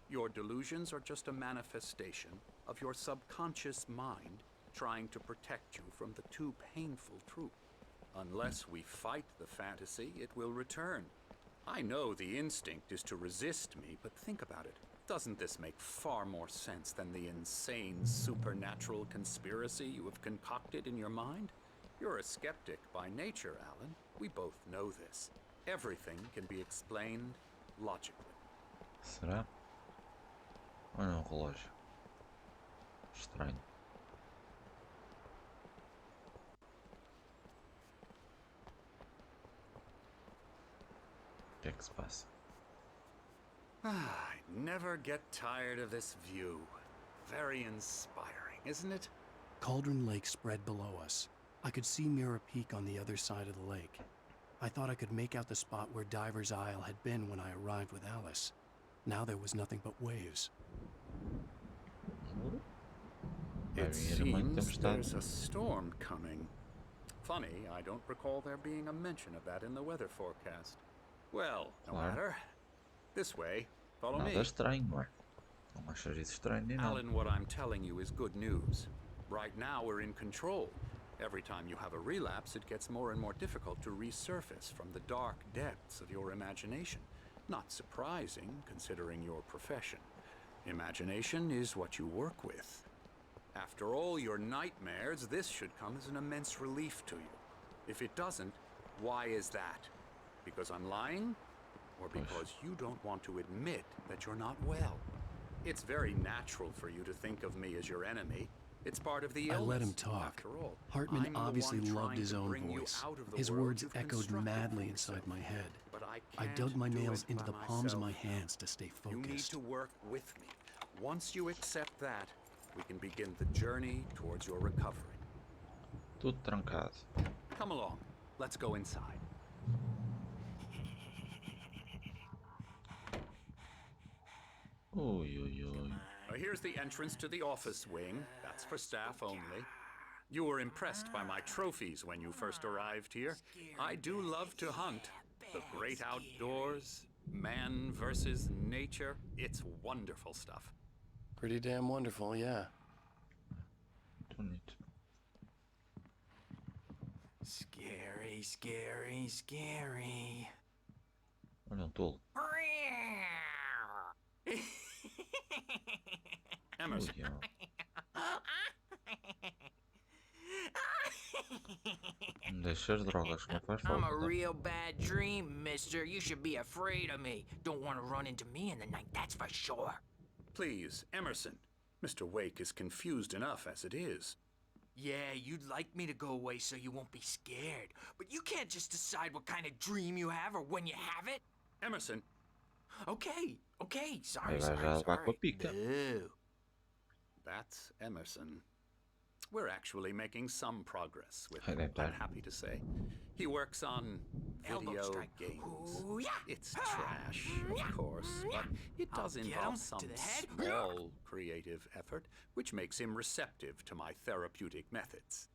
Your delusions are just a manifestation of your subconscious mind trying to protect you from the too painful truth. Unless we fight the fantasy, it will return. I know the instinct is to resist me, but think about it. Doesn't this make far more sense than the insane supernatural conspiracy you have concocted in your mind? You're a skeptic by nature, Alan. We both know this. Everything can be explained logically. Será? Olha um relógio. Estranho. O que é que se passa? I never get tired of this view. Very inspiring, isn't it? Cauldron Lake spread below us. I could see Mirror Peak on the other side of the lake. I thought I could make out the spot where Diver's Isle had been when I arrived with Alice. Now there was nothing but waves. It seems there's a storm coming. Funny, I don't recall there being a mention of that in the weather forecast. Well, no matter. This way. Follow me. Nada estranho, não é? Não achas isso estranho nem nada. Alan, what I'm telling you is good news. Right now we're in control. Every time you have a relapse, it gets more and more difficult to resurface from the dark depths of your imagination. Not surprising, considering your profession. Imagination is what you work with. After all your nightmares, this should come as an immense relief to you. If it doesn't, why is that? Because I'm lying? Or because you don't want to admit that you're not well? It's very natural for you to think of me as your enemy. It's part of the illness. I let him talk. After all, Hartman I'm the obviously one loved trying his to own bring you voice. out of the His world words you've echoed constructed madly for inside yourself. my head. But I can't dug my do nails it into by the palms of my myself. hands to stay You need focused. to work with me. Once you accept that, we can begin the journey towards your recovery. Tudo trancado. Come along. Let's go inside. Ui, ui, ui. Here's the entrance to the office wing. That's for staff only. You were impressed by my trophies when you first arrived here. I do love to hunt. The great outdoors, man versus nature. It's wonderful stuff. Pretty damn wonderful, yeah. bonito. Scary, scary, scary. Olha um tolo. Emerson, Ui, ó. Não deixa as drogas, que não faz I'm falta. a Tá? real bad dream, mister. You should be afraid of me. Don't want to run into me in the night, that's for sure. please, Emerson. Mr. Wake is confused enough as it is. Yeah, you'd like me to go away so you won't be scared. But you can't just decide what kind of dream you have or when you have it. Emerson, Okay, Aí sorry, vai já levar com a sorry. pica. Boo. that's Emerson. We're actually making some progress with Hey, him, that I'm bad. happy to say. He works on Elbow video strike. games. Ooh, yeah. It's trash, of course, but it does I'll get involve him some to the head. small creative effort, which makes him receptive to my therapeutic methods.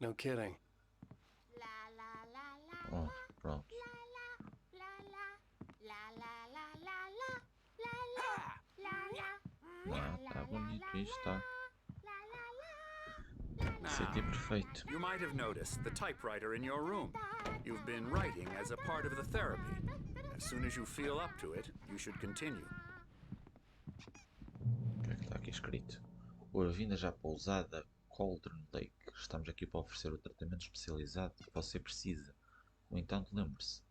No kidding. Pronto, pronto. Ah, tá bonito isto, tá. Sítio perfeito. You might have noticed the typewriter in your room. You've been writing as a part of the therapy. As soon as you feel up to it, you should continue. O que é que está aqui escrito? Boas-vindas à pousada Cauldron Lake. Estamos aqui para oferecer o tratamento especializado que você precisa. No entanto, lembre-se.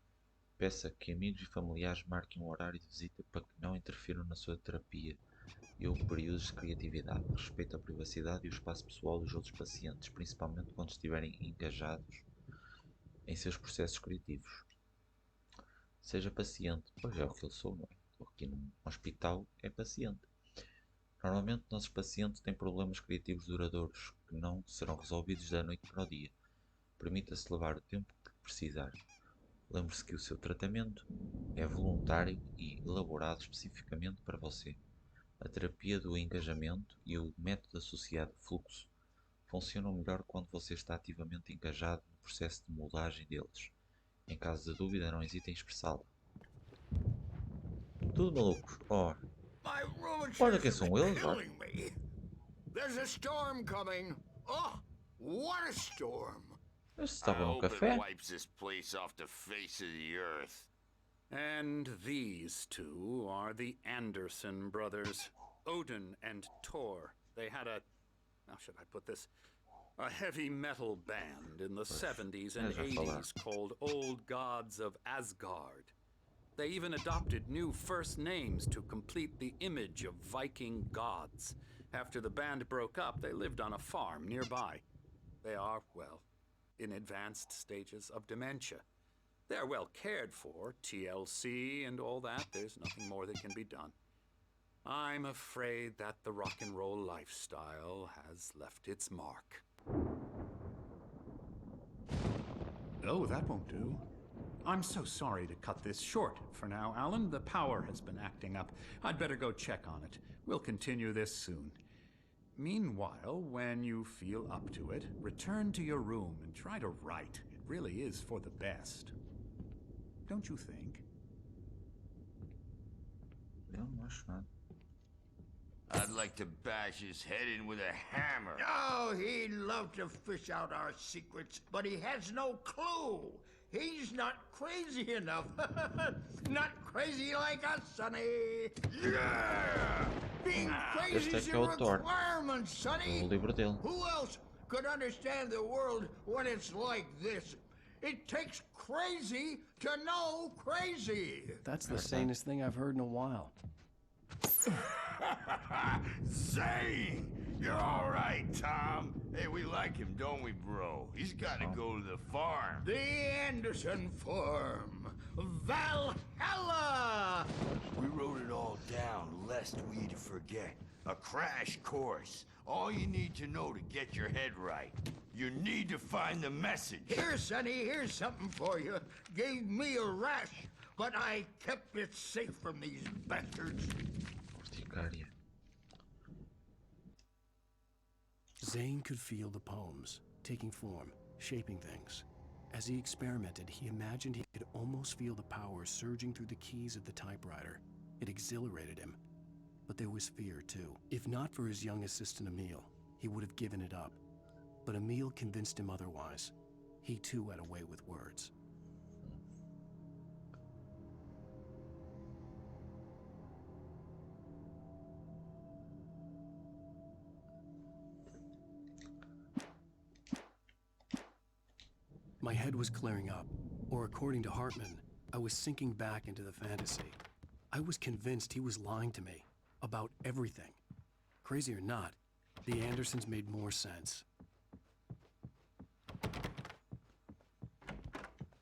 Peça que amigos e familiares marquem um horário de visita para que não interfiram na sua terapia e ou períodos de criatividade. Respeite a privacidade e o espaço pessoal dos outros pacientes, principalmente quando estiverem engajados em seus processos criativos. Seja paciente, pois é o que eu sou, não é? Estou aqui num hospital, é paciente. Normalmente nossos pacientes têm problemas criativos duradouros que não serão resolvidos da noite para o dia. Permita-se levar o tempo que precisar. Lembre-se que o seu tratamento é voluntário e elaborado especificamente para você. A terapia do engajamento e o método associado fluxo funcionam melhor quando você está ativamente engajado no processo de moldagem deles. Em caso de dúvida, não hesite em expressá-la. Tudo malucos. Oh, My olha quem rheumatism são is eles, olha. killing me. There's a storm coming. Oh, what a storm. Eles I estavam no hope it café. wipes this place off the face of the earth. And these two are the Anderson brothers, Odin and Tor. They had a, how should I put this? A heavy metal band in the 70s and there's a fella. 80s called Old Gods of Asgard. They even adopted new first names to complete the image of Viking gods. After the band broke up, they lived on a farm nearby. They are, well, in advanced stages of dementia. They're well cared for, TLC and all that. There's nothing more that can be done. I'm afraid that the rock and roll lifestyle has left its mark. Oh, that won't do. I'm so sorry to cut this short for now, Alan. The power has been acting up. I'd better go check on it. We'll continue this soon. Meanwhile, when you feel up to it, return to your room and try to write. It really is for the best. Don't you think? Eu não acho nada. I'd like to bash his head in with a hammer. Oh, he'd love to fish out our secrets, but he has no clue. He's not crazy enough. Not crazy like us, Sonny. Yeah! Being crazy Este é is que é a o Thor. requirement, Sonny. O livro dele. Who else could understand the world when it's like this? It takes crazy to know crazy. That's the sanest thing I've heard in a while. Zane! You're all right, Tom. Hey, we like him, don't we, bro? He's got to go to the farm. The Anderson Farm. Valhalla! We wrote it all down lest we forget. A crash course. All you need to know to get your head right. You need to find the message. Here, Sonny, here's something for you. Gave me a rash, but I kept it safe from these bastards. Urticária. Zane could feel the poems, taking form, shaping things. As he experimented, he imagined he could almost feel the power surging through the keys of the typewriter. It exhilarated him. But there was fear, too. If not for his young assistant Emil, he would have given it up. But Emil convinced him otherwise. He too had a way with words. My head was clearing up, or according to Hartman, I was sinking back into the fantasy. I was convinced he was lying to me about everything. Crazy or not, the Andersons made more sense.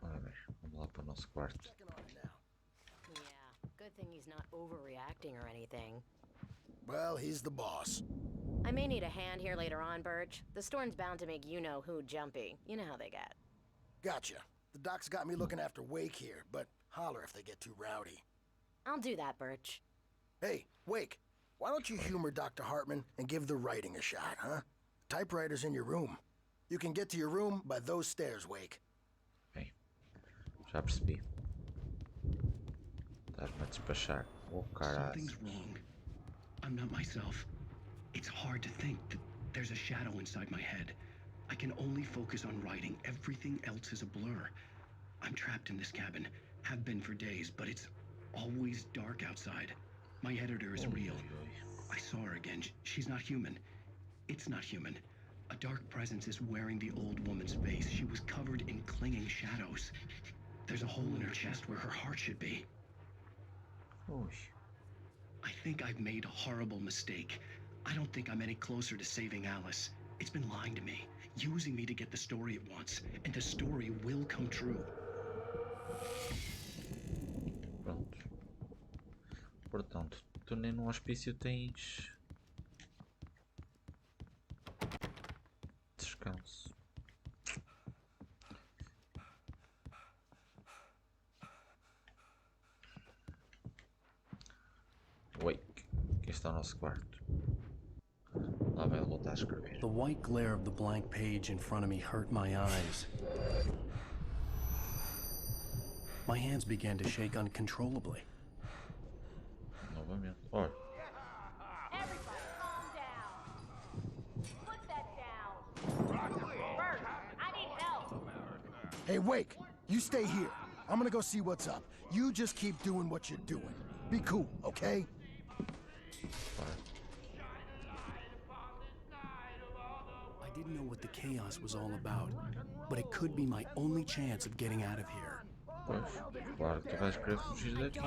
Ora bem, vamos lá para o nosso quarto. Yeah, good thing he's not overreacting or anything. Well, he's the boss. I may need a hand here later on, Birch. The storm's bound to make you-know-who jumpy. You know how they get. Gotcha. The doc's got me looking after Wake here, but holler if they get too rowdy. I'll do that, Birch. Hey, Wake, why don't you humor Dr. Hartman and give the writing a shot, huh? Typewriter's in your room. You can get to your room by those stairs, Wake. Bem, já percebi. Estás-me a despachar. Oh, caralho. Something's wrong. I'm not myself. It's hard to think that there's a shadow inside my head. I can only focus on writing. Everything else is a blur. I'm trapped in this cabin. Have been for days, but it's always dark outside. My editor is real. I saw her again. She's not human. It's not human. A dark presence is wearing the old woman's face. She was covered in clinging shadows. There's a hole in her chest where her heart should be. I think I've made a horrible mistake. I don't think I'm any closer to saving Alice. It's been lying to me, using me to get the story it wants, and the story will come true. Pronto. Portanto, tu nem no hospício tens descanso. Wake, aqui está o nosso quarto. Lá vai ele voltar a escrever. The white glare of the blank page in front of me hurt my eyes. My hands began to shake uncontrollably. Novamente. Olha. Everybody, calm down. Put that down. Bert, I need help. Hey, Wake, you stay here. I'm gonna go see what's up. You just keep doing what you're doing. Be cool, okay? I didn't know what the chaos was all about, but it could be my only chance of getting out of here. Pois, claro que tu vais querer fugir daqui.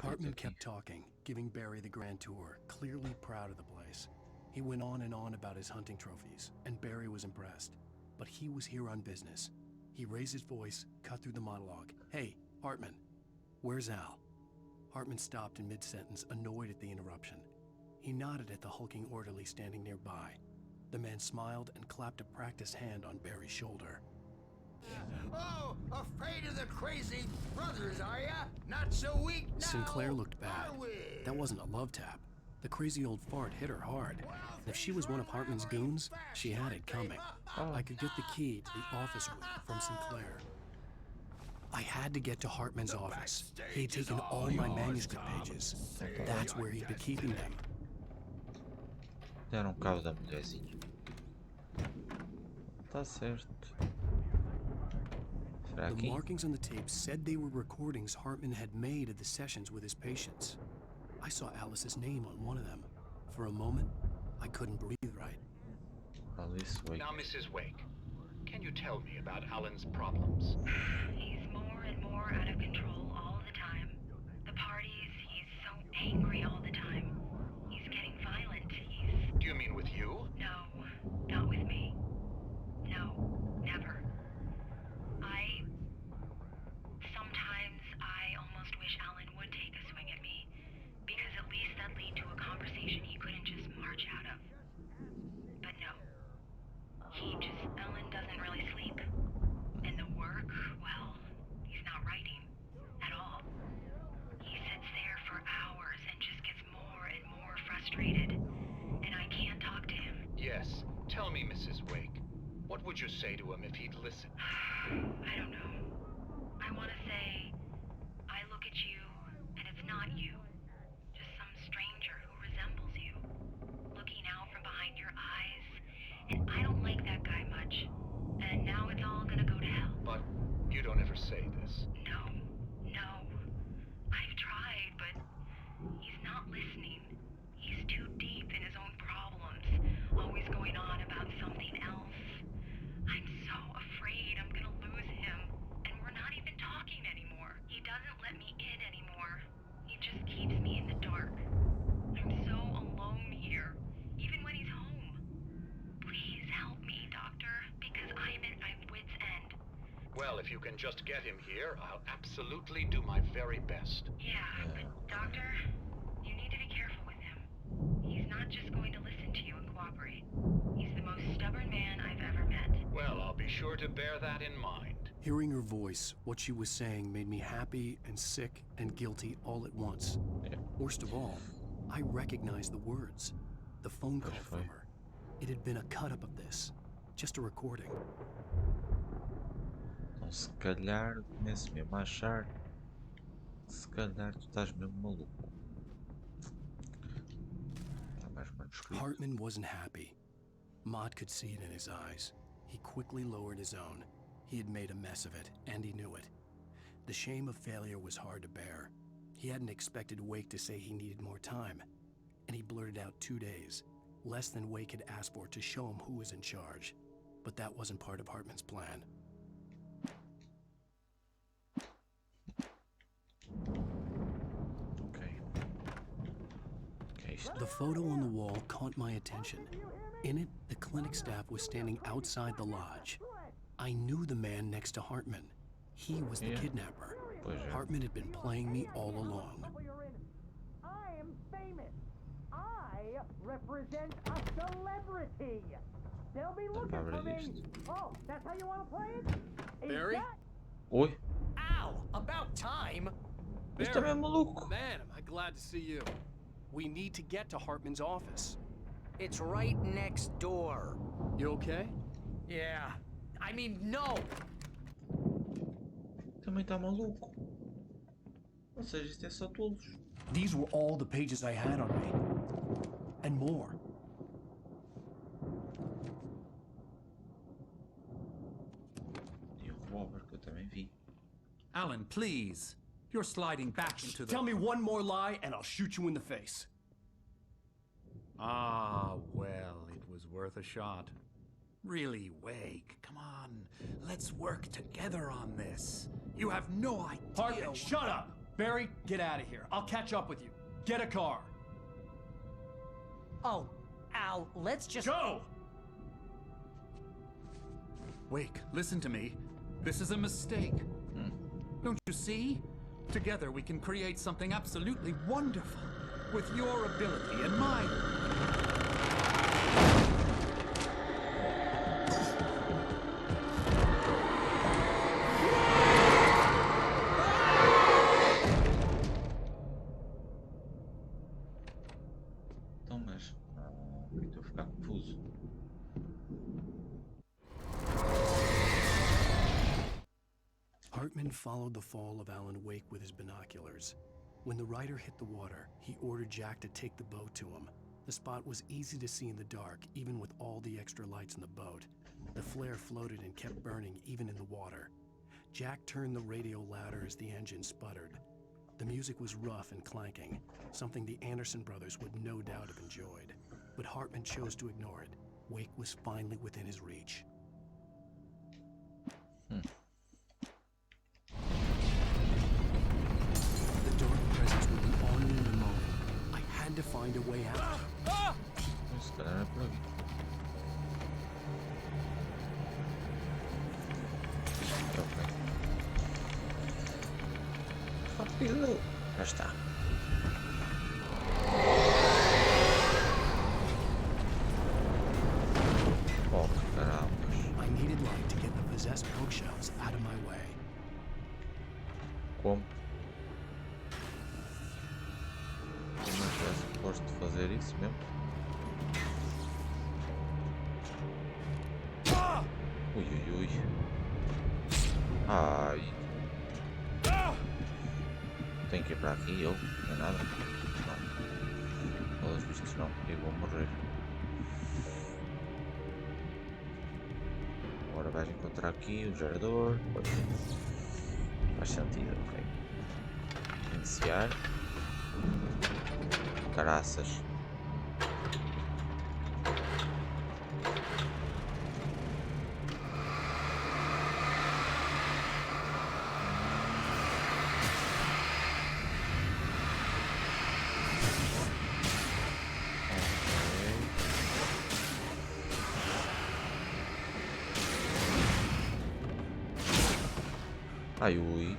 Hartman kept talking, giving Barry the grand tour, clearly proud of the place. He went on and on about his hunting trophies, and Barry was impressed. But he was here on business. He raised his voice, cut through the monologue. Hey, Hartman, where's Al? Hartman stopped in mid-sentence, annoyed at the interruption. He nodded at the hulking orderly standing nearby. The man smiled and clapped a practiced hand on Barry's shoulder. Oh, afraid of the crazy brothers, are ya? Not so weak now, Sinclair looked bad. are we? That wasn't a love tap. The crazy old fart hit her hard. And if she was one of Hartman's goons, she had it coming. I could get the key to the office room from Sinclair. I had to get to Hartman's office. He had taken all my manuscript pages. That's where he'd be keeping them. Deram cabo da mulherzinha. Tá certo. Será The aqui? markings on the tape said they were recordings Hartman had made of the sessions with his patients. I saw Alice's name on one of them. For a moment, I couldn't breathe right. Alice Wake. Now, Mrs. Wake, can you tell me about Alan's problems? He's more and more out of control all the time. The parties, he's so angry all the time. He's getting violent. Do you mean with you? No, not with me. No, never. Sometimes I almost wish Alan would take a swing at me, because at least that'd lead to a conversation he couldn't just march out of. But no. Alan doesn't really sleep. And the work, well, he's not writing at all. He sits there for hours and just gets more and more frustrated. And I can't talk to him. Yes. Tell me, Mrs. Wake. What would you say to him if he'd listen? I don't know. I want to say, I look at you, and it's not you. Just some stranger who resembles say this. No. I've tried, but he's not listening. He's too deep in his own problems, always going on about something else. I'm so afraid I'm gonna lose him, and we're not even talking anymore. He doesn't let me in anymore. He just keeps me in the dark. I'm so alone here, even when he's home. Please help me, Doctor, because I'm at my wit's end. Well, if you can just get him here, I'll absolutely do my very best. Yeah, but Doctor, you need to be careful with him. He's not just going to listen to you and cooperate. He's the most stubborn man I've ever met. Well, I'll be sure to bear that in mind. Hearing her voice, what she was saying made me happy and sick and guilty all at once. Worst of all, I recognized the words. The phone call from her. It had been a cut-up of this. Just a recording. Então se calhar começo mesmo a achar. Se calhar tu estás mesmo maluco. Está mais manuscrito. Hartman wasn't happy. Maud could see it in his eyes. He quickly lowered his own. He had made a mess of it, and he knew it. The shame of failure was hard to bear. He hadn't expected Wake to say he needed more time. And he blurted out 2 days. Less than Wake had asked for to show him who was in charge. But that wasn't part of Hartman's plan. The photo on the wall caught my attention. In it, the clinic staff was standing outside the lodge. I knew the man next to Hartman. He was the kidnapper. Hartman had been playing me all along. I am famous. I represent a celebrity. They'll be looking for me. Oh, that's how you want to play it? Barry? Oi. Ow! About time! Este também é maluco. Man, am I glad to see you. We need to get to Hartman's office. It's right next door. You okay? Yeah. I mean, no! Também está maluco. Ou seja, isto é só tolos. These were all the pages I had on me. And more. E o revólver que eu também vi. Alan, please. You're sliding back into the... Tell me one more lie and I'll shoot you in the face. Ah, well, it was worth a shot. Really, Wake, come on. Let's work together on this. You have no idea... Hartman, shut up! Barry, get out of here. I'll catch up with you. Get a car. Oh, Al, let's just... Go! Wake, listen to me. This is a mistake. Don't you see? Together we can create something absolutely wonderful. With your ability and mine. Então, mas estou a ficar confuso. Hartman followed the fall of Alan Wake with his binoculars. When the rider hit the water, he ordered Jack to take the boat to him. The spot was easy to see in the dark, even with all the extra lights in the boat. The flare floated and kept burning even in the water. Jack turned the radio louder as the engine sputtered. The music was rough and clanking, something the Anderson brothers would no doubt have enjoyed. But Hartman chose to ignore it. Wake was finally within his reach. The dark presence would be on me in a moment. I had to find a way out. Se calhar é por aqui. Rápido! Já está. Oh, carambas. I needed light to get the possessed bookshelves out of my way. Como? Não é suposto fazer isso mesmo? Ui, ui, ui. Ai. Tenho que ir para aqui, eu? Não é nada? Não. Pelos vistos não, eu vou morrer. Agora vais encontrar aqui o gerador. Faz sentido, ok. Iniciar. Caraças. Ai, ui.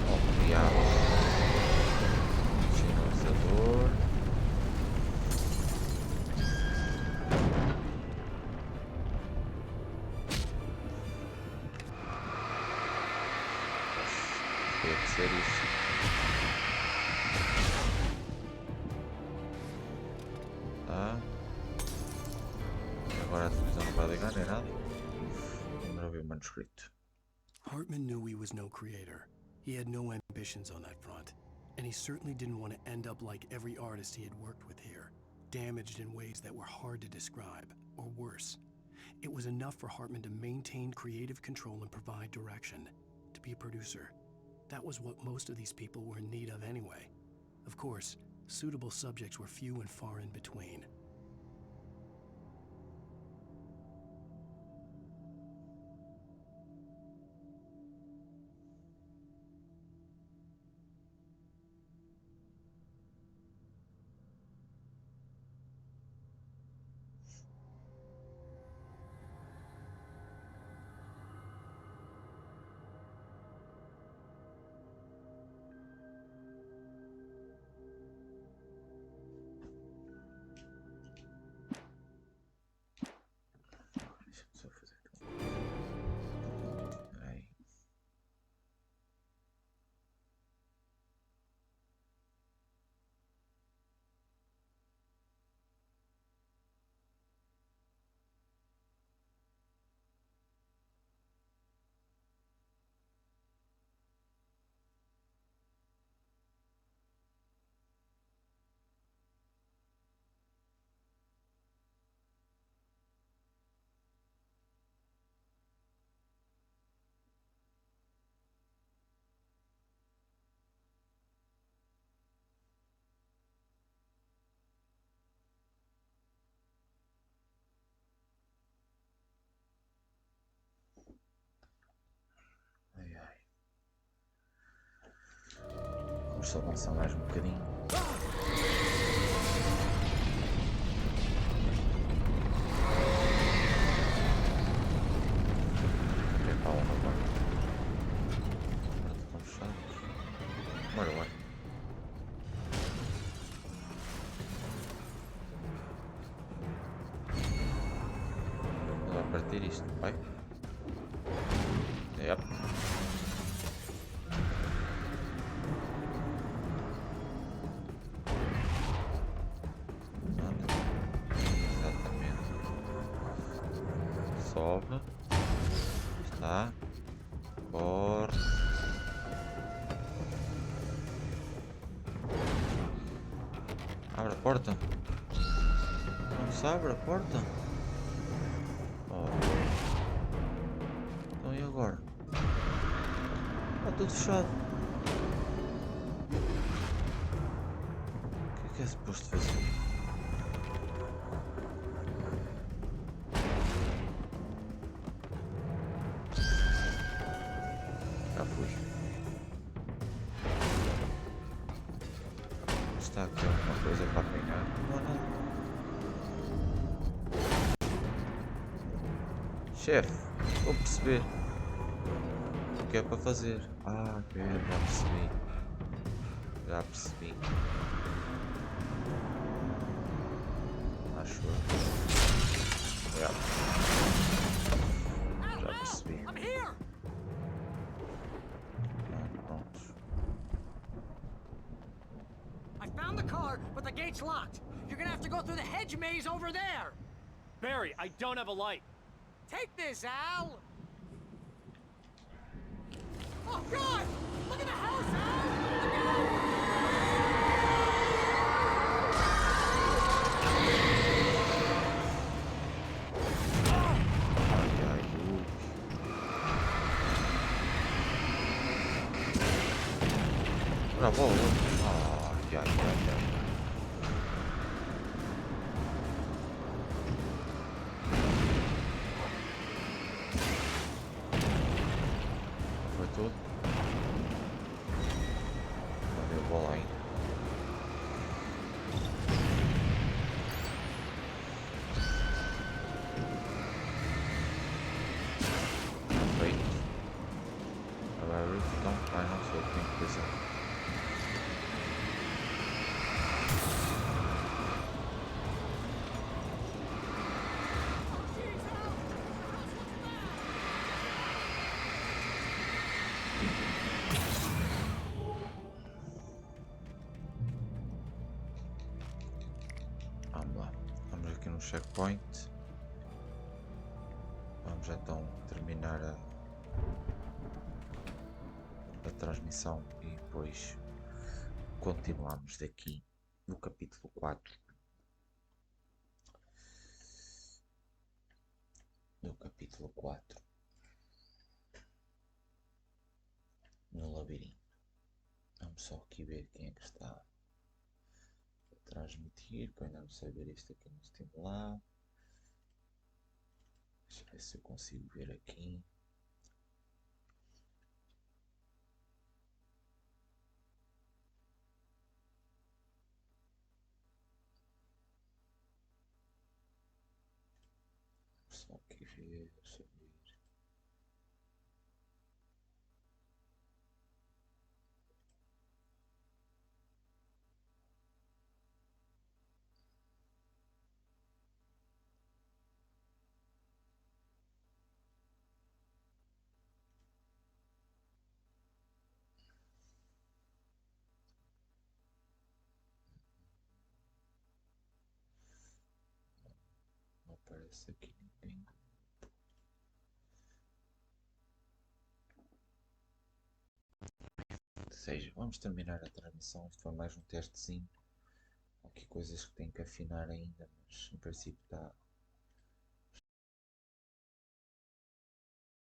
Oh, diabo. Sinalizador. Deve ser isso. Tá. Agora a televisão não vai ligar nem nada. Vamos ouvir o manuscrito. Hartman knew he was no creator. He had no ambitions on that front. And he certainly didn't want to end up like every artist he had worked with here, damaged in ways that were hard to describe, or worse. It was enough for Hartman to maintain creative control and provide direction, to be a producer. That was what most of these people were in need of anyway. Of course, suitable subjects were few and far in between. Vamos só avançar mais um bocadinho. É para onde agora? Estão fechados. Bora, bora. Vamos partir isto, vai? Yep. Sobe. Está. Bora. Abre a porta. Não se abre a porta. Oh. Então e agora? Está tudo fechado. O que é suposto fazer? Já fui. Está aqui alguma coisa para apanhar? Não há nada. Chefe, vou perceber o que é para fazer. Ah, ok, já percebi. Já percebi. Acho eu. Já percebi. Pronto. I found the car, but the gate's locked. You're gonna have to go through the hedge maze over there. Barry, I don't have a light. Take this, Al! Oh, God! Look at the house, Al! Look out! Bravo! Ai, ai, ai, ai. Foi tudo? Não deu bola ainda. Não sei o que tem que pensar. Vamos lá. Vamos aqui no checkpoint. Vamos então terminar a transmissão e depois continuamos daqui no capítulo 4. No capítulo 4 no labirinto. Vamos só aqui ver quem é que está a transmitir, que eu ainda não sei ver isto aqui no Steam lá. Deixa eu ver se eu consigo ver aqui. Só aqui ver, deixa eu ver. Não aparece aqui ninguém. Ou seja, vamos terminar a transmissão. Isto foi mais um testezinho. Há aqui coisas que tenho que afinar ainda, mas em princípio está